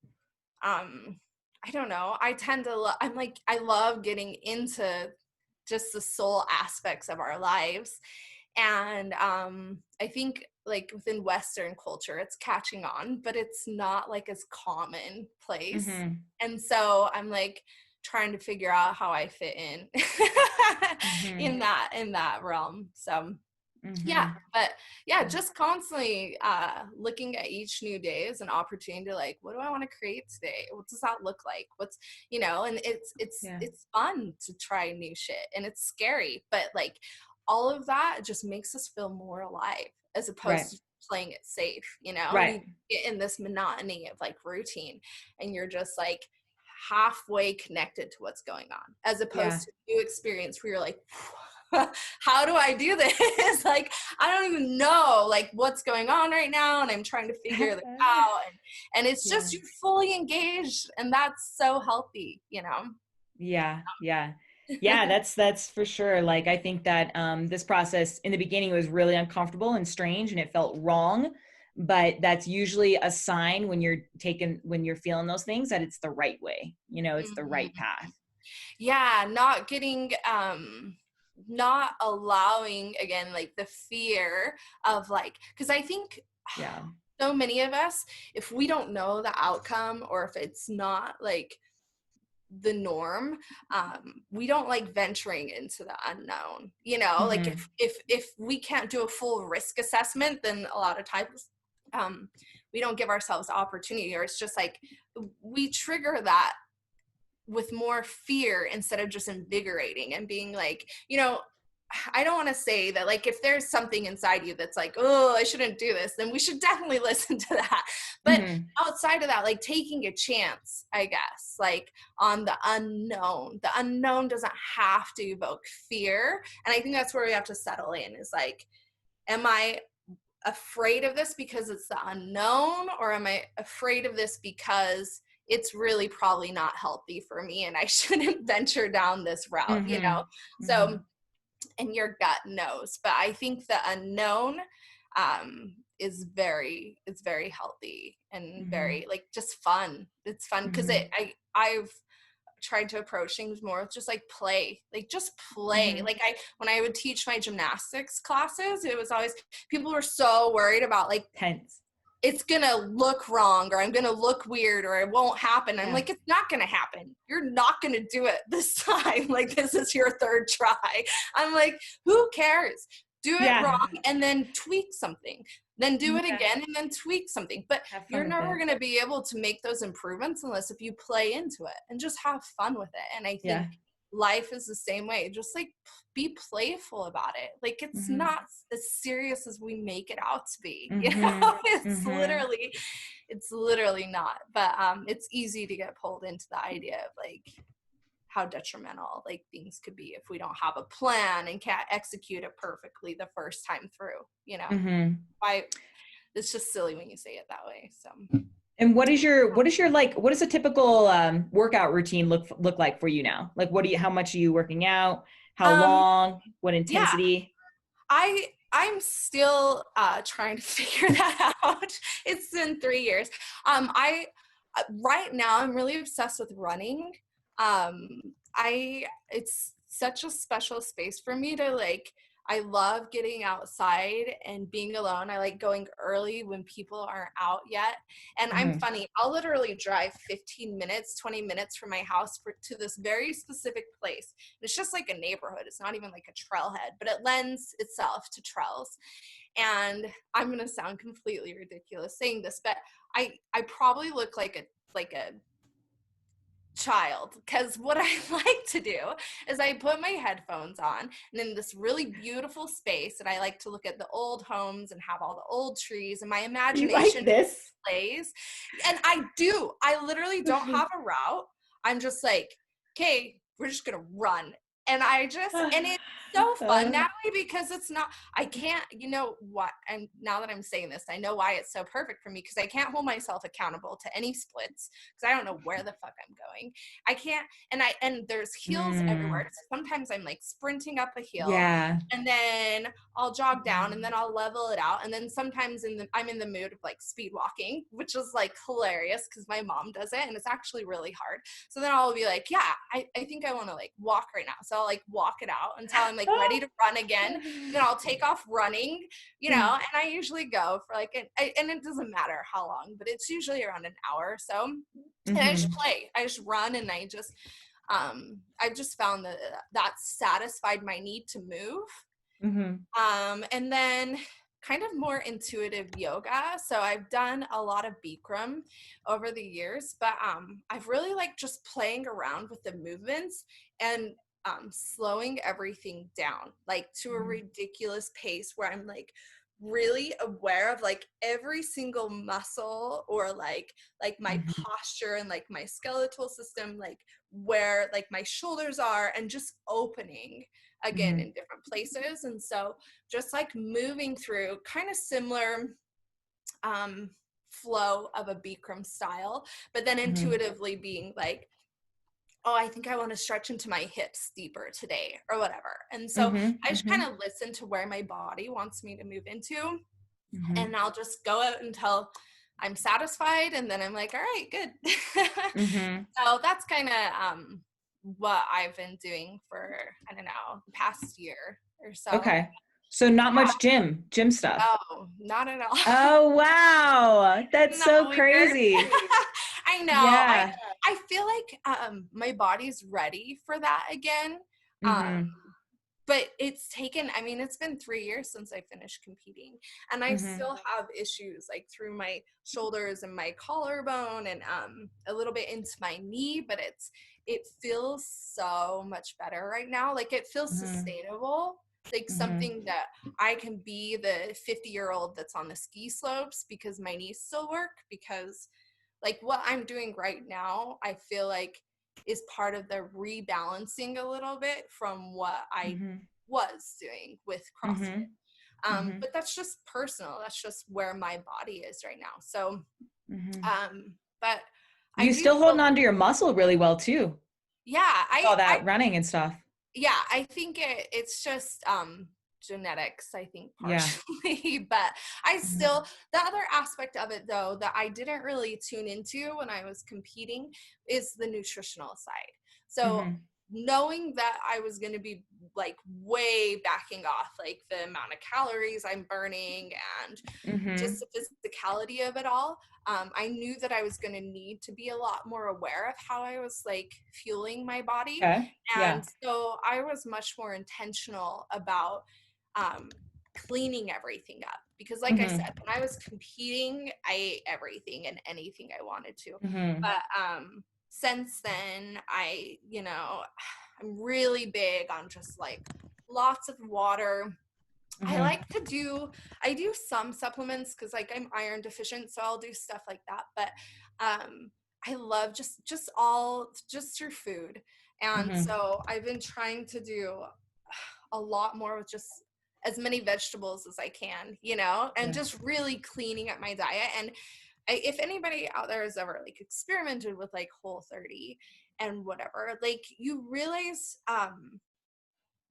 I don't know, I tend to I love getting into just the soul aspects of our lives. And I think like within Western culture, it's catching on, but it's not like as commonplace. And so I'm like trying to figure out how I fit in in that realm. So yeah, but yeah, just constantly looking at each new day as an opportunity to like, what do I want to create today? What does that look like? What's, you know, and it's fun to try new shit, and it's scary, but like all of that just makes us feel more alive as opposed to playing it safe, you know? You get in this monotony of like routine, and you're just like halfway connected to what's going on, as opposed to a new experience where you're like, how do I do this? Like, I don't even know like what's going on right now, and I'm trying to figure this out, and it's just you're fully engaged, and that's so healthy, you know? That's for sure. Like, I think that this process in the beginning was really uncomfortable and strange, and it felt wrong, but that's usually a sign when you're feeling those things that it's the right way, you know, it's the right path. Not getting not allowing, again, like the fear of like, because I think so many of us, if we don't know the outcome, or if it's not like the norm, we don't like venturing into the unknown, you know? Like if we can't do a full risk assessment, then a lot of times we don't give ourselves the opportunity, or it's just like we trigger that with more fear instead of just invigorating and being like, you know, I don't want to say that like if there's something inside you that's like, oh, I shouldn't do this, then we should definitely listen to that. But outside of that, like taking a chance, I guess, like on the unknown doesn't have to evoke fear. And I think that's where we have to settle in, is like, am I afraid of this because it's the unknown, or am I afraid of this because it's really probably not healthy for me and I shouldn't venture down this route, you know? So, and your gut knows, but I think the unknown is very healthy and very like just fun. It's fun because I've tried to approach things more with just like play, like just play. Like when I would teach my gymnastics classes, it was always, people were so worried about like tense, it's gonna look wrong, or I'm gonna look weird, or it won't happen. I'm like, it's not gonna happen. You're not gonna do it this time. Like, this is your third try. I'm like, who cares? Do it wrong and then tweak something. Then do it again and then tweak something. But you're never gonna be able to make those improvements unless if you play into it and just have fun with it. And I think life is the same way. Just like be playful about it. Like it's not as serious as we make it out to be. You know, it's literally not. But it's easy to get pulled into the idea of like how detrimental like things could be if we don't have a plan and can't execute it perfectly the first time through. You know, it's just silly when you say it that way. So. And what does a typical workout routine look like for you now? Like, how much are you working out? How long? What intensity? I'm still trying to figure that out. It's been 3 years. Right now I'm really obsessed with running. It's such a special space for me to like, I love getting outside and being alone. I like going early when people aren't out yet. And I'm funny. I'll literally drive 15 minutes, 20 minutes from my house to this very specific place. It's just like a neighborhood. It's not even like a trailhead, but it lends itself to trails. And I'm going to sound completely ridiculous saying this, but I probably look like a child, because what I like to do is I put my headphones on and in this really beautiful space, and I like to look at the old homes and have all the old trees, and my imagination plays. And I literally don't have a route. I'm just like, okay, we're just gonna run. And and it's so fun, Natalie, because it's not, I can't, you know what, and now that I'm saying this, I know why it's so perfect for me, because I can't hold myself accountable to any splits, because I don't know where the fuck I'm going. I can't, and there's hills everywhere. So sometimes I'm like sprinting up a hill, and then I'll jog down, and then I'll level it out, and then sometimes I'm in the mood of like speed walking, which is like hilarious because my mom does it, and it's actually really hard. So then I'll be like, yeah, I think I want to like walk right now. So I'll like walk it out until I'm like ready to run again. Then I'll take off running, you know, and I usually go for like, and it doesn't matter how long, but it's usually around an hour or so. And I just play, I just run, and I just found that satisfied my need to move. And then kind of more intuitive yoga. So I've done a lot of Bikram over the years, but I've really like just playing around with the movements and slowing everything down, like to a ridiculous pace where I'm like really aware of like every single muscle, or like my posture and like my skeletal system, like where like my shoulders are, and just opening again in different places. And so just like moving through kind of similar flow of a Bikram style, but then intuitively being like, oh, I think I want to stretch into my hips deeper today or whatever. And so I just kind of listen to where my body wants me to move into, and I'll just go out until I'm satisfied, and then I'm like, all right, good. So that's kind of what I've been doing for, I don't know, the past year or so. Okay. So not much gym stuff. No, not at all. Oh, wow. That's so weird. crazy. I know. Yeah. I feel like my body's ready for that again. But it's taken, I mean, it's been 3 years since I finished competing, and I still have issues like through my shoulders and my collarbone, and a little bit into my knee, but it feels so much better right now. Like it feels sustainable, like something that I can be the 50-year-old that's on the ski slopes because my knees still work, because like what I'm doing right now, I feel like is part of the rebalancing a little bit from what I was doing with CrossFit. But that's just personal. That's just where my body is right now. So, but you still holding on to your muscle really well too. Yeah. All that running and stuff. Yeah. I think it's just, genetics, I think partially, but I still, the other aspect of it though, that I didn't really tune into when I was competing is the nutritional side. So knowing that I was going to be like way backing off, like the amount of calories I'm burning and just the physicality of it all. I knew that I was going to need to be a lot more aware of how I was like fueling my body. And so I was much more intentional about cleaning everything up, because like I said, when I was competing, I ate everything and anything I wanted to. But since then, I'm really big on just like lots of water. I do some supplements because like I'm iron deficient, so I'll do stuff like that. But I love just through food. And so I've been trying to do a lot more with just as many vegetables as I can, and just really cleaning up my diet. And if anybody out there has ever like experimented with like Whole30 and whatever, like you realize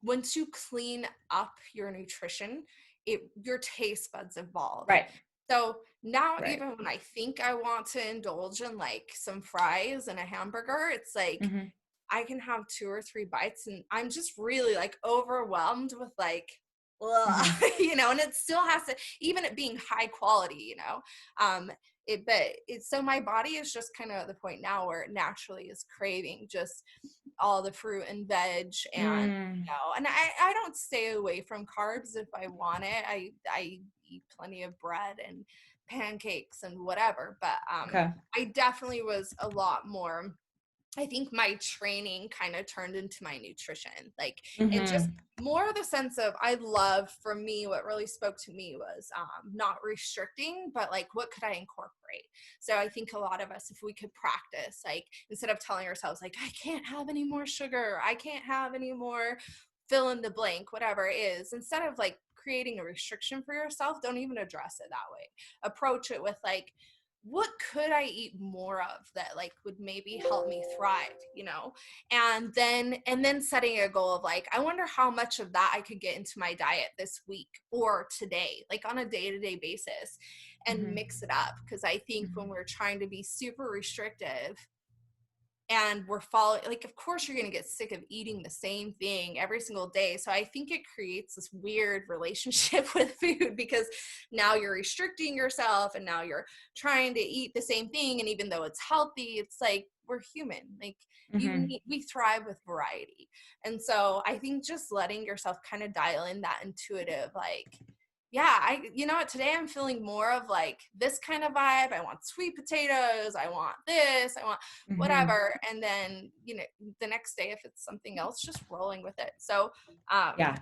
once you clean up your nutrition, your taste buds evolve. Right. So now even when I think I want to indulge in like some fries and a hamburger, it's like I can have 2 or 3 bites and I'm just really like overwhelmed with like, and it still has to, even it being high quality, so my body is just kind of at the point now where it naturally is craving just all the fruit and veg, and and I don't stay away from carbs if I want it. I eat plenty of bread and pancakes and whatever, but I definitely was a lot more. I think my training kind of turned into my nutrition, like it just more the sense of for me, what really spoke to me was not restricting, but like what could I incorporate? So I think a lot of us, if we could practice, like instead of telling ourselves like I can't have any more sugar, I can't have any more fill in the blank, whatever it is, instead of like creating a restriction for yourself, don't even address it that way. Approach it with like, what could I eat more of that like would maybe help me thrive, you know? And then setting a goal of like, I wonder how much of that I could get into my diet this week or today, like on a day-to-day basis, and mix it up. Because I think when we're trying to be super restrictive and we're following, like, of course you're going to get sick of eating the same thing every single day. So I think it creates this weird relationship with food, because now you're restricting yourself and now you're trying to eat the same thing. And even though it's healthy, it's like, we're human. Like we thrive with variety. And so I think just letting yourself kind of dial in that intuitive, like, yeah, you know what, today I'm feeling more of like this kind of vibe. I want sweet potatoes. I want this. I want whatever. And then, you know, the next day, if it's something else, just rolling with it. So, Yeah.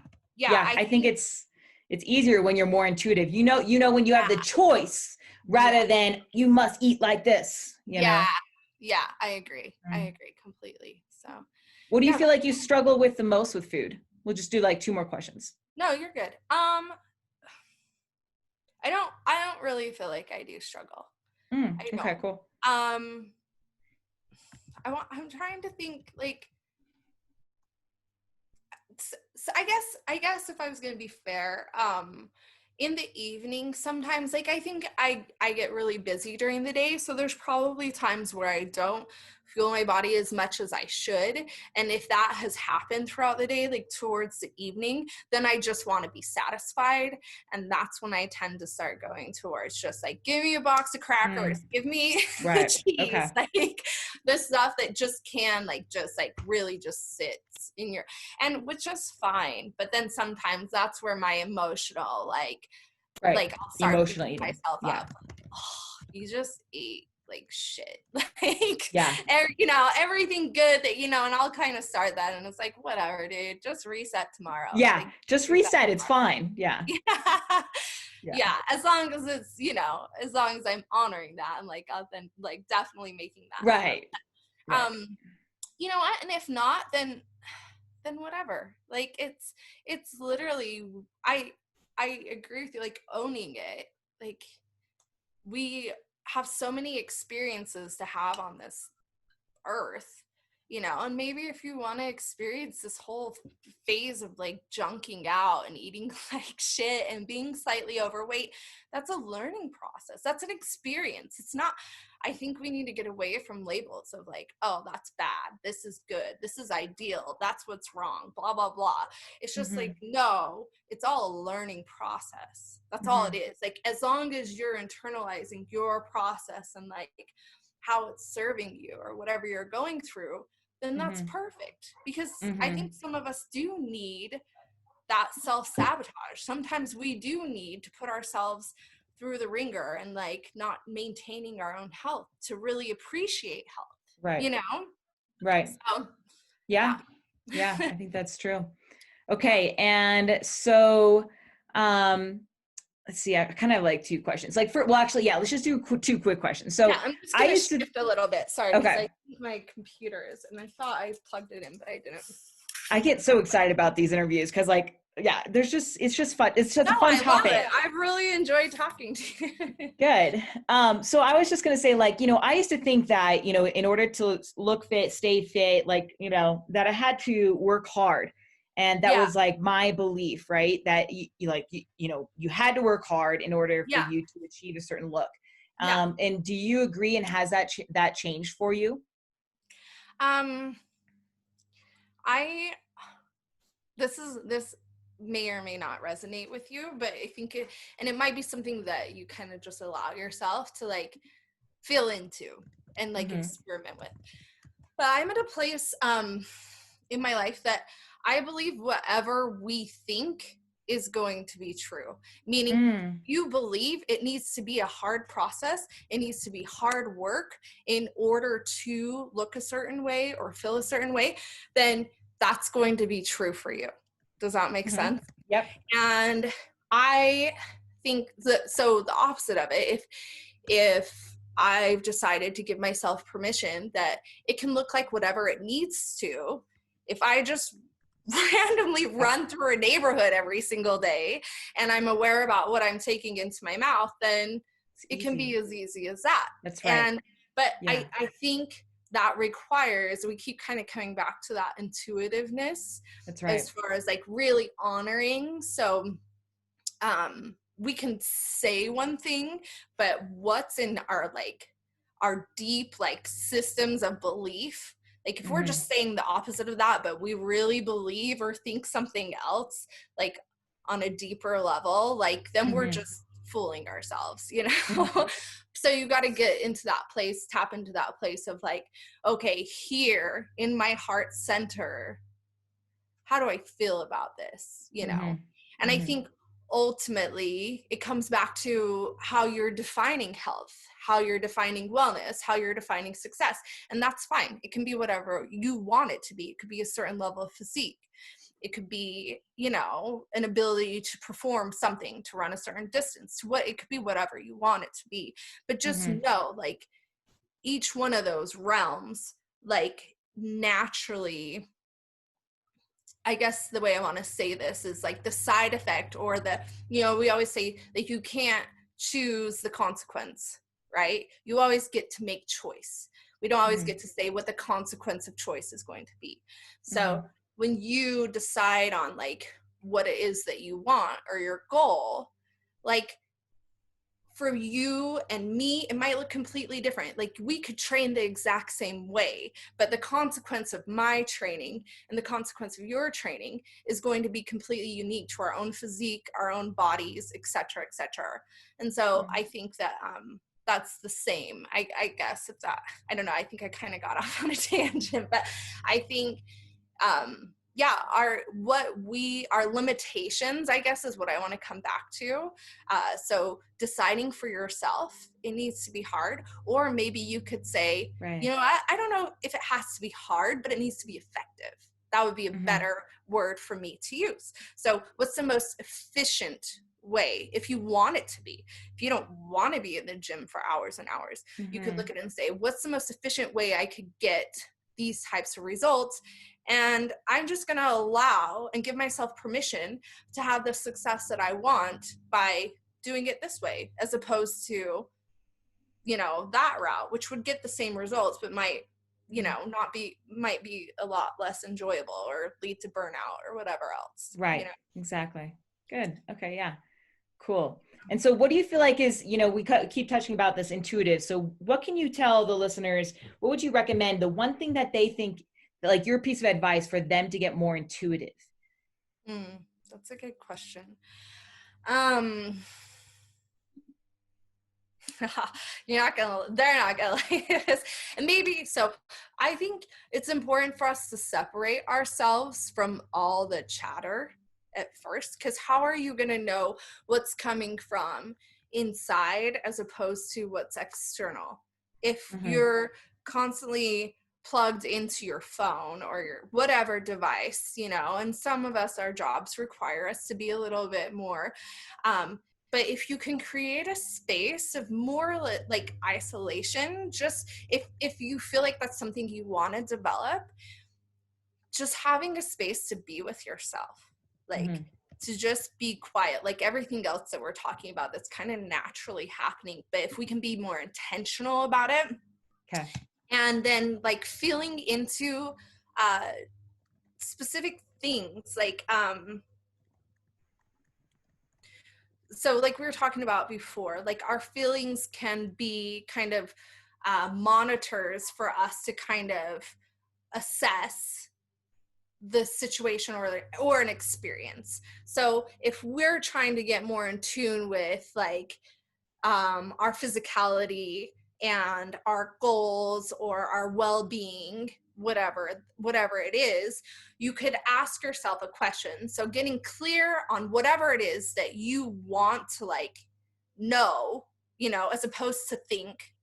I think it's easier when you're more intuitive. You know, when you have the choice rather than you must eat like this, you know? Yeah, I agree. I agree completely. So what do you feel like you struggle with the most with food? We'll just do like 2 more questions. No, you're good. I don't really feel like I do struggle. Okay, cool. I'm trying to think, like, so I guess if I was going to be fair, in the evening, sometimes, like, I think I get really busy during the day. So there's probably times where I don't fuel my body as much as I should. And if that has happened throughout the day, like towards the evening, then I just want to be satisfied. And that's when I tend to start going towards just like, give me a box of crackers, give me the cheese, like the stuff that just can like, just like really just sits in your, and which is fine. But then sometimes that's where my emotional, like I'll start emotionally beating myself up. Oh, you just ate like shit, like, you know, everything good that, you know, and I'll kind of start that, and it's like, whatever, dude, just reset tomorrow. Like, just reset. It's fine. Yeah. As long as it's, you know, as long as I'm honoring that, and like, I'll then like definitely making that right. You know what, and if not, then whatever. Like, it's literally, I agree with you, like, owning it. Like, we have so many experiences to have on this earth, you know, and maybe if you want to experience this whole phase of like junking out and eating like shit and being slightly overweight, that's a learning process. That's an experience. It's not, I think we need to get away from labels of like, oh, that's bad, this is good, this is ideal, that's what's wrong, blah, blah, blah. It's just like, no, it's all a learning process. That's all it is. Like, as long as you're internalizing your process and like how it's serving you or whatever you're going through, then that's perfect. Because I think some of us do need that self-sabotage. Sometimes we do need to put ourselves through the ringer and like not maintaining our own health to really appreciate health. Right. You know? Right. So, yeah, I think that's true. Okay. And so, let's see, I kind of like 2 questions. Like let's just do 2 quick questions. So I'm just going to shift a little bit. Sorry. Because I think my computer is, and I thought I plugged it in, but I didn't. I get so excited about these interviews because like, it's just fun. It's just a fun topic. Love it. I've really enjoyed talking to you. Good. So I was just going to say, like, you know, I used to think that, you know, in order to look fit, stay fit, like, you know, that I had to work hard. And that was like my belief, right? That you know, you had to work hard in order for you to achieve a certain look. And do you agree? And has that changed for you? This may or may not resonate with you, but I think it might be something that you kind of just allow yourself to like feel into and like experiment with. But I'm at a place in my life that I believe whatever we think is going to be true. Meaning you believe it needs to be a hard process. It needs to be hard work in order to look a certain way or feel a certain way, then that's going to be true for you. Does that make sense? Yep. And I think so the opposite of it, if I've decided to give myself permission that it can look like whatever it needs to, if I just randomly run through a neighborhood every single day and I'm aware about what I'm taking into my mouth, then it can be as easy as that. That's right. But Yeah. I think that requires, we keep kind of coming back to that intuitiveness. That's right. As far as like really honoring. So we can say one thing, but what's in our deep like systems of belief, like if we're just saying the opposite of that, but we really believe or think something else, like on a deeper level, like then we're just fooling ourselves, you know? So you got to get into that place, tap into that place of like, okay, here in my heart center, how do I feel about this, you know? And I think ultimately it comes back to how you're defining health, how you're defining wellness, how you're defining success. And that's fine. It can be whatever you want it to be. It could be a certain level of physique. It could be, you know, an ability to perform something, to run a certain distance, to what it could be, whatever you want it to be. But just know, like, each one of those realms, like, naturally, I guess the way I want to say this is like the side effect, or the, you know, we always say like you can't choose the consequence, right? You always get to make choice. We don't always get to say what the consequence of choice is going to be. So when you decide on like what it is that you want or your goal, like for you and me, it might look completely different. Like we could train the exact same way, but the consequence of my training and the consequence of your training is going to be completely unique to our own physique, our own bodies, et cetera, et cetera. And so I think that that's the same. I guess it's I don't know. I think I kind of got off on a tangent, but I think yeah, our limitations, I guess, is what I want to come back to. So deciding for yourself, it needs to be hard. Or maybe you could say, you know, I don't know if it has to be hard, but it needs to be effective. That would be a better word for me to use. So what's the most efficient way, if you want it to be? If you don't want to be in the gym for hours and hours, you could look at it and say, what's the most efficient way I could get these types of results? And I'm just going to allow and give myself permission to have the success that I want by doing it this way, as opposed to, you know, that route, which would get the same results, but might, you know, might be a lot less enjoyable or lead to burnout or whatever else. Right. You know? Exactly. Good. Okay. Yeah. Cool. And so what do you feel like is, you know, we keep touching about this intuitive. So what can you tell the listeners? What would you recommend? The one thing that they think, like your piece of advice for them to get more intuitive? That's a good question. They're not gonna like this. And maybe, so I think it's important for us to separate ourselves from all the chatter at first, because how are you gonna know what's coming from inside as opposed to what's external if you're constantly plugged into your phone or your whatever device, you know? And some of us, our jobs require us to be a little bit more but if you can create a space of more like isolation, just if you feel like that's something you want to develop, just having a space to be with yourself, like to just be quiet, like everything else that we're talking about that's kind of naturally happening. But if we can be more intentional about it, and then like feeling into specific things, like so like we were talking about before, like our feelings can be kind of monitors for us to kind of assess the situation or an experience. So if we're trying to get more in tune with like our physicality and our goals or our well-being, whatever it is, you could ask yourself a question. So getting clear on whatever it is that you want to like know, you know, as opposed to think.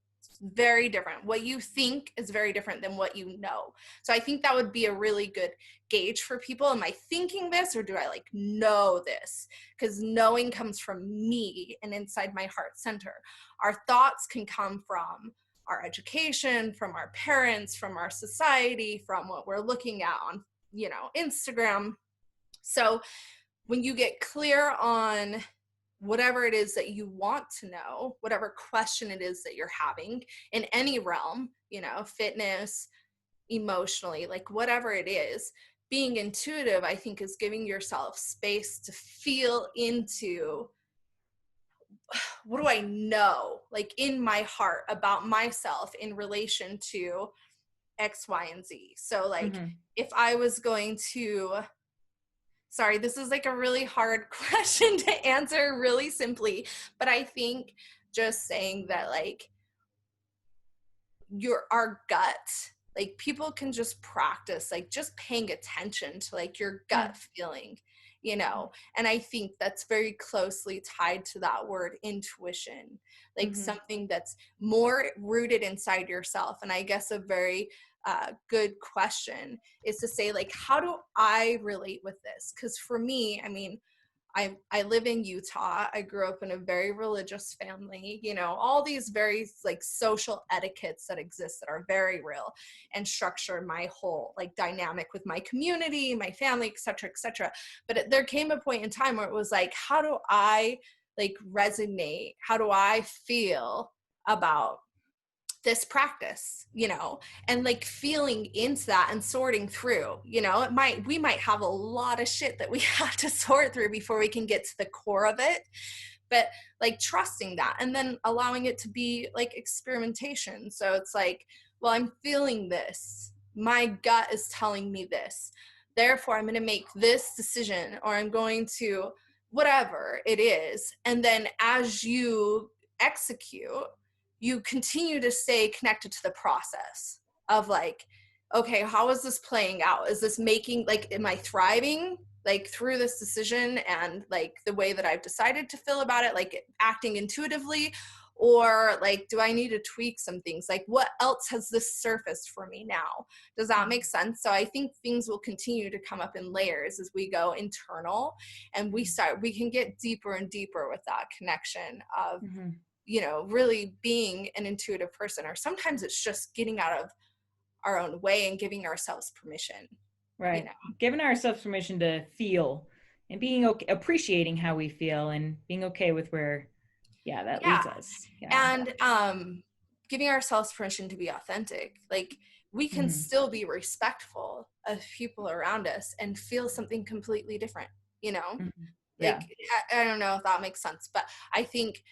Very different. What you think is very different than what you know. So I think that would be a really good gauge for people. Am I thinking this, or do I like know this? Because knowing comes from me and inside my heart center. Our thoughts can come from our education, from our parents, from our society, from what we're looking at on Instagram. So when you get clear on whatever it is that you want to know, whatever question it is that you're having in any realm, fitness, emotionally, like whatever it is, being intuitive, I think, is giving yourself space to feel into, what do I know, like in my heart about myself in relation to X, Y, and Z. So like if I was going to, sorry, this is like a really hard question to answer really simply, but I think just saying that like our gut, like people can just practice like just paying attention to like your gut feeling, and I think that's very closely tied to that word intuition, like something that's more rooted inside yourself. And I guess a very good question is to say, like, how do I relate with this? Because for me, I mean, I live in Utah. I grew up in a very religious family, all these very like social etiquettes that exist that are very real and structure my whole like dynamic with my community, my family, et cetera, et cetera. But there came a point in time where it was like, how do I like resonate? How do I feel about this practice, and like feeling into that and sorting through, we might have a lot of shit that we have to sort through before we can get to the core of it, but like trusting that and then allowing it to be like experimentation. So it's like, well, I'm feeling this, my gut is telling me this, therefore I'm going to make this decision, or I'm going to whatever it is. And then as you execute, you continue to stay connected to the process of like, okay, how is this playing out? Is this making, like, am I thriving like through this decision and like the way that I've decided to feel about it, like acting intuitively, or like, do I need to tweak some things? Like, what else has this surfaced for me now? Does that make sense? So I think things will continue to come up in layers as we go internal and we can get deeper and deeper with that connection of, really being an intuitive person, or sometimes it's just getting out of our own way and giving ourselves permission. Right. Giving ourselves permission to feel and being okay, appreciating how we feel and being okay with where, that leads us. Yeah. And giving ourselves permission to be authentic. Like we can still be respectful of people around us and feel something completely different, Like, I don't know if that makes sense, but I think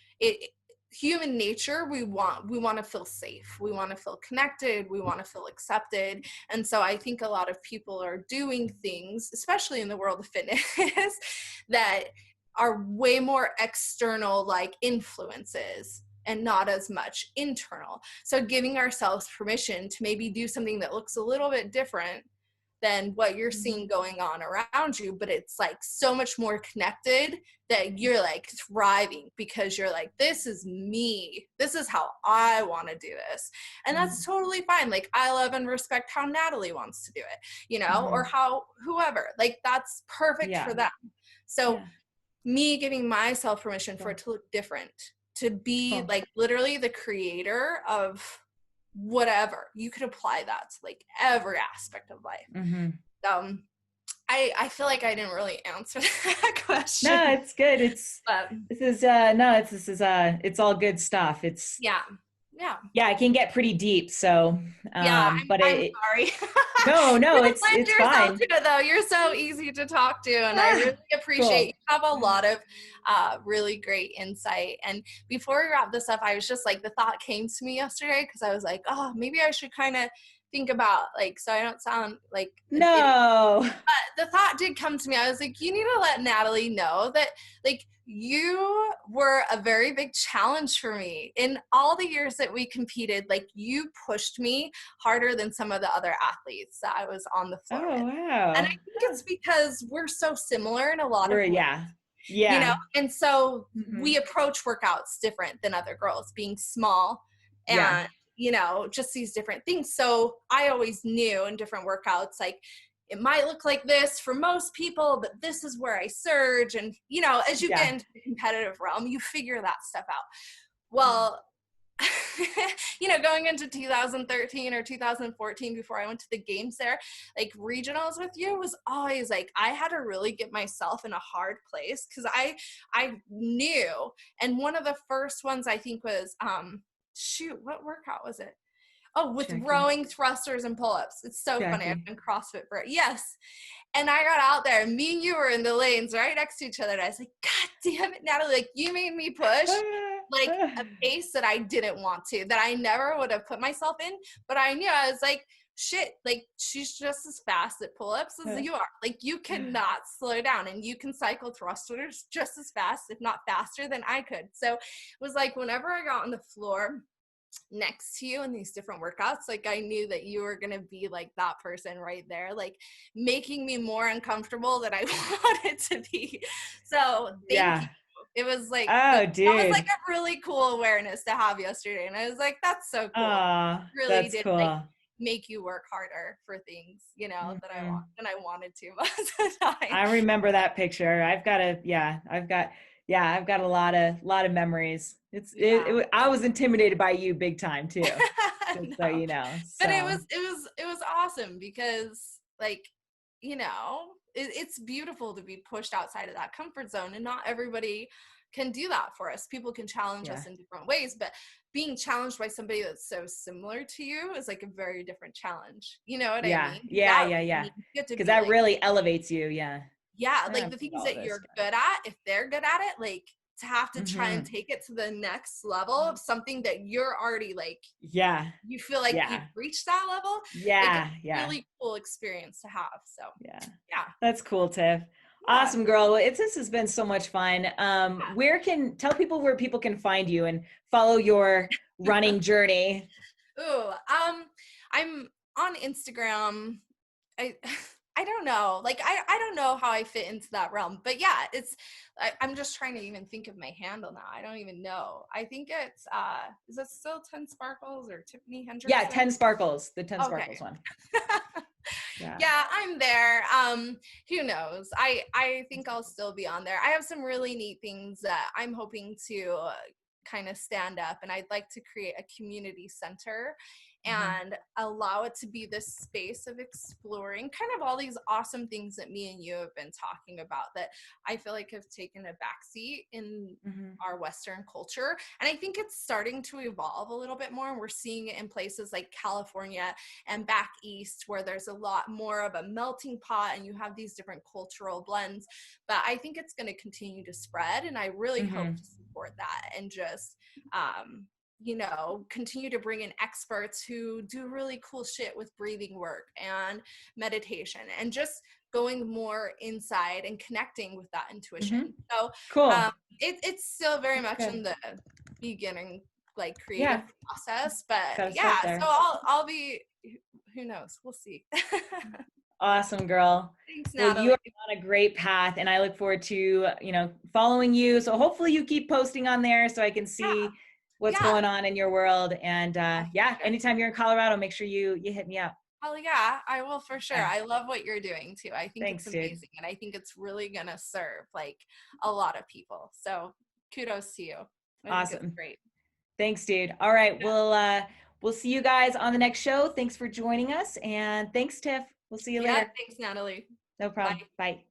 human nature, we want to feel safe, we want to feel connected, we want to feel accepted. And so I think a lot of people are doing things, especially in the world of fitness, that are way more external like influences and not as much internal. So giving ourselves permission to maybe do something that looks a little bit different than what you're seeing going on around you, but it's like so much more connected that you're like thriving because you're like, this is me, this is how I want to do this. And that's totally fine. Like I love and respect how Natalie wants to do it, or how whoever, like that's perfect for them. So me giving myself permission for it to look different, to be like literally the creator of whatever, you could apply that to like every aspect of life. I feel like I didn't really answer that question. No, it's good. It's all good stuff. It's it can get pretty deep. So I'm sorry. No, you it's yourself fine. To it, though. You're so easy to talk to, and I really appreciate you have a lot of really great insight. And before we wrap this up, I was just like, the thought came to me yesterday because I was like, oh, maybe I should kind of think about like, so I don't sound like no. But the thought did come to me. I was like, you need to let Natalie know that like you were a very big challenge for me in all the years that we competed. Like you pushed me harder than some of the other athletes that I was on the floor with. Wow. And I think it's because we're so similar in a lot of ways. And so we approach workouts different than other girls, being small and just these different things. So I always knew in different workouts, like it might look like this for most people, but this is where I surge. And, as you get into the competitive realm, you figure that stuff out. Well, you know, going into 2013 or 2014 before I went to the games there, like regionals with you was always like, I had to really get myself in a hard place because I knew. And one of the first ones I think was, shoot, what workout was it? Oh, with Jackie. rowing, thrusters, and pull-ups. It's so funny. Jackie. I've been CrossFit for it. Yes. And I got out there, and me and you were in the lanes right next to each other. And I was like, God damn it, Natalie. Like, you made me push like a pace that I didn't want to, that I never would have put myself in. But I knew, I was like, shit, like she's just as fast at pull-ups as you are. Like, you cannot slow down, and you can cycle thrusters just as fast, if not faster than I could. So it was like, whenever I got on the floor next to you in these different workouts, like I knew that you were gonna be like that person right there, like making me more uncomfortable than I wanted to be. So thank you. It was like, dude, that was like a really cool awareness to have yesterday, and I was like, that's so cool. Really that's did cool. like make you work harder for things, you know, that I want than I wanted to most of the time. I remember that picture. I've got a lot of memories. I was intimidated by you big time too. Just so you know. But it was awesome because, like, you know, it's beautiful to be pushed outside of that comfort zone, and not everybody can do that for us. People can challenge us in different ways, but being challenged by somebody that's so similar to you is like a very different challenge. You know what I mean? Yeah. Because that really elevates you. Yeah, like the things that you're good at, if they're good at it, like to have to try and take it to the next level of something that you're already like, you feel like you've reached that level. Like, it's a really cool experience to have. So yeah, that's cool, Tiff. Awesome, girl. This has been so much fun. Tell people where people can find you and follow your running journey. Ooh, I'm on Instagram. I don't know. Like, I don't know how I fit into that realm, but yeah, I'm just trying to even think of my handle now. I don't even know. I think it's, is it still 10 Sparkles or Tiffany Hendrickson? Yeah, 10 Sparkles, the 10 Sparkles one. Yeah, I'm there. Who knows? I think I'll still be on there. I have some really neat things that I'm hoping to kind of stand up, and I'd like to create a community center and allow it to be this space of exploring kind of all these awesome things that me and you have been talking about that I feel like have taken a backseat in our Western culture. And I think it's starting to evolve a little bit more. And we're seeing it in places like California and back east, where there's a lot more of a melting pot and you have these different cultural blends. But I think it's going to continue to spread. And I really hope to support that and just, you know, continue to bring in experts who do really cool shit with breathing work and meditation and just going more inside and connecting with that intuition. So cool. It's still very much in the beginning, like creative process, but so I'll be, who knows, we'll see. Awesome, girl. Thanks, Natalie. Well, you are on a great path, and I look forward to, you know, following you. So hopefully you keep posting on there so I can see what's going on in your world. And anytime you're in Colorado, make sure you hit me up. Oh yeah, I will for sure. I love what you're doing too. I think Thanks, it's amazing, dude. and I think it's really gonna serve like a lot of people. So kudos to you. Awesome. Great. Thanks, dude. All right. We'll see you guys on the next show. Thanks for joining us. And thanks, Tiff. We'll see you later. Thanks, Natalie. No problem. Bye.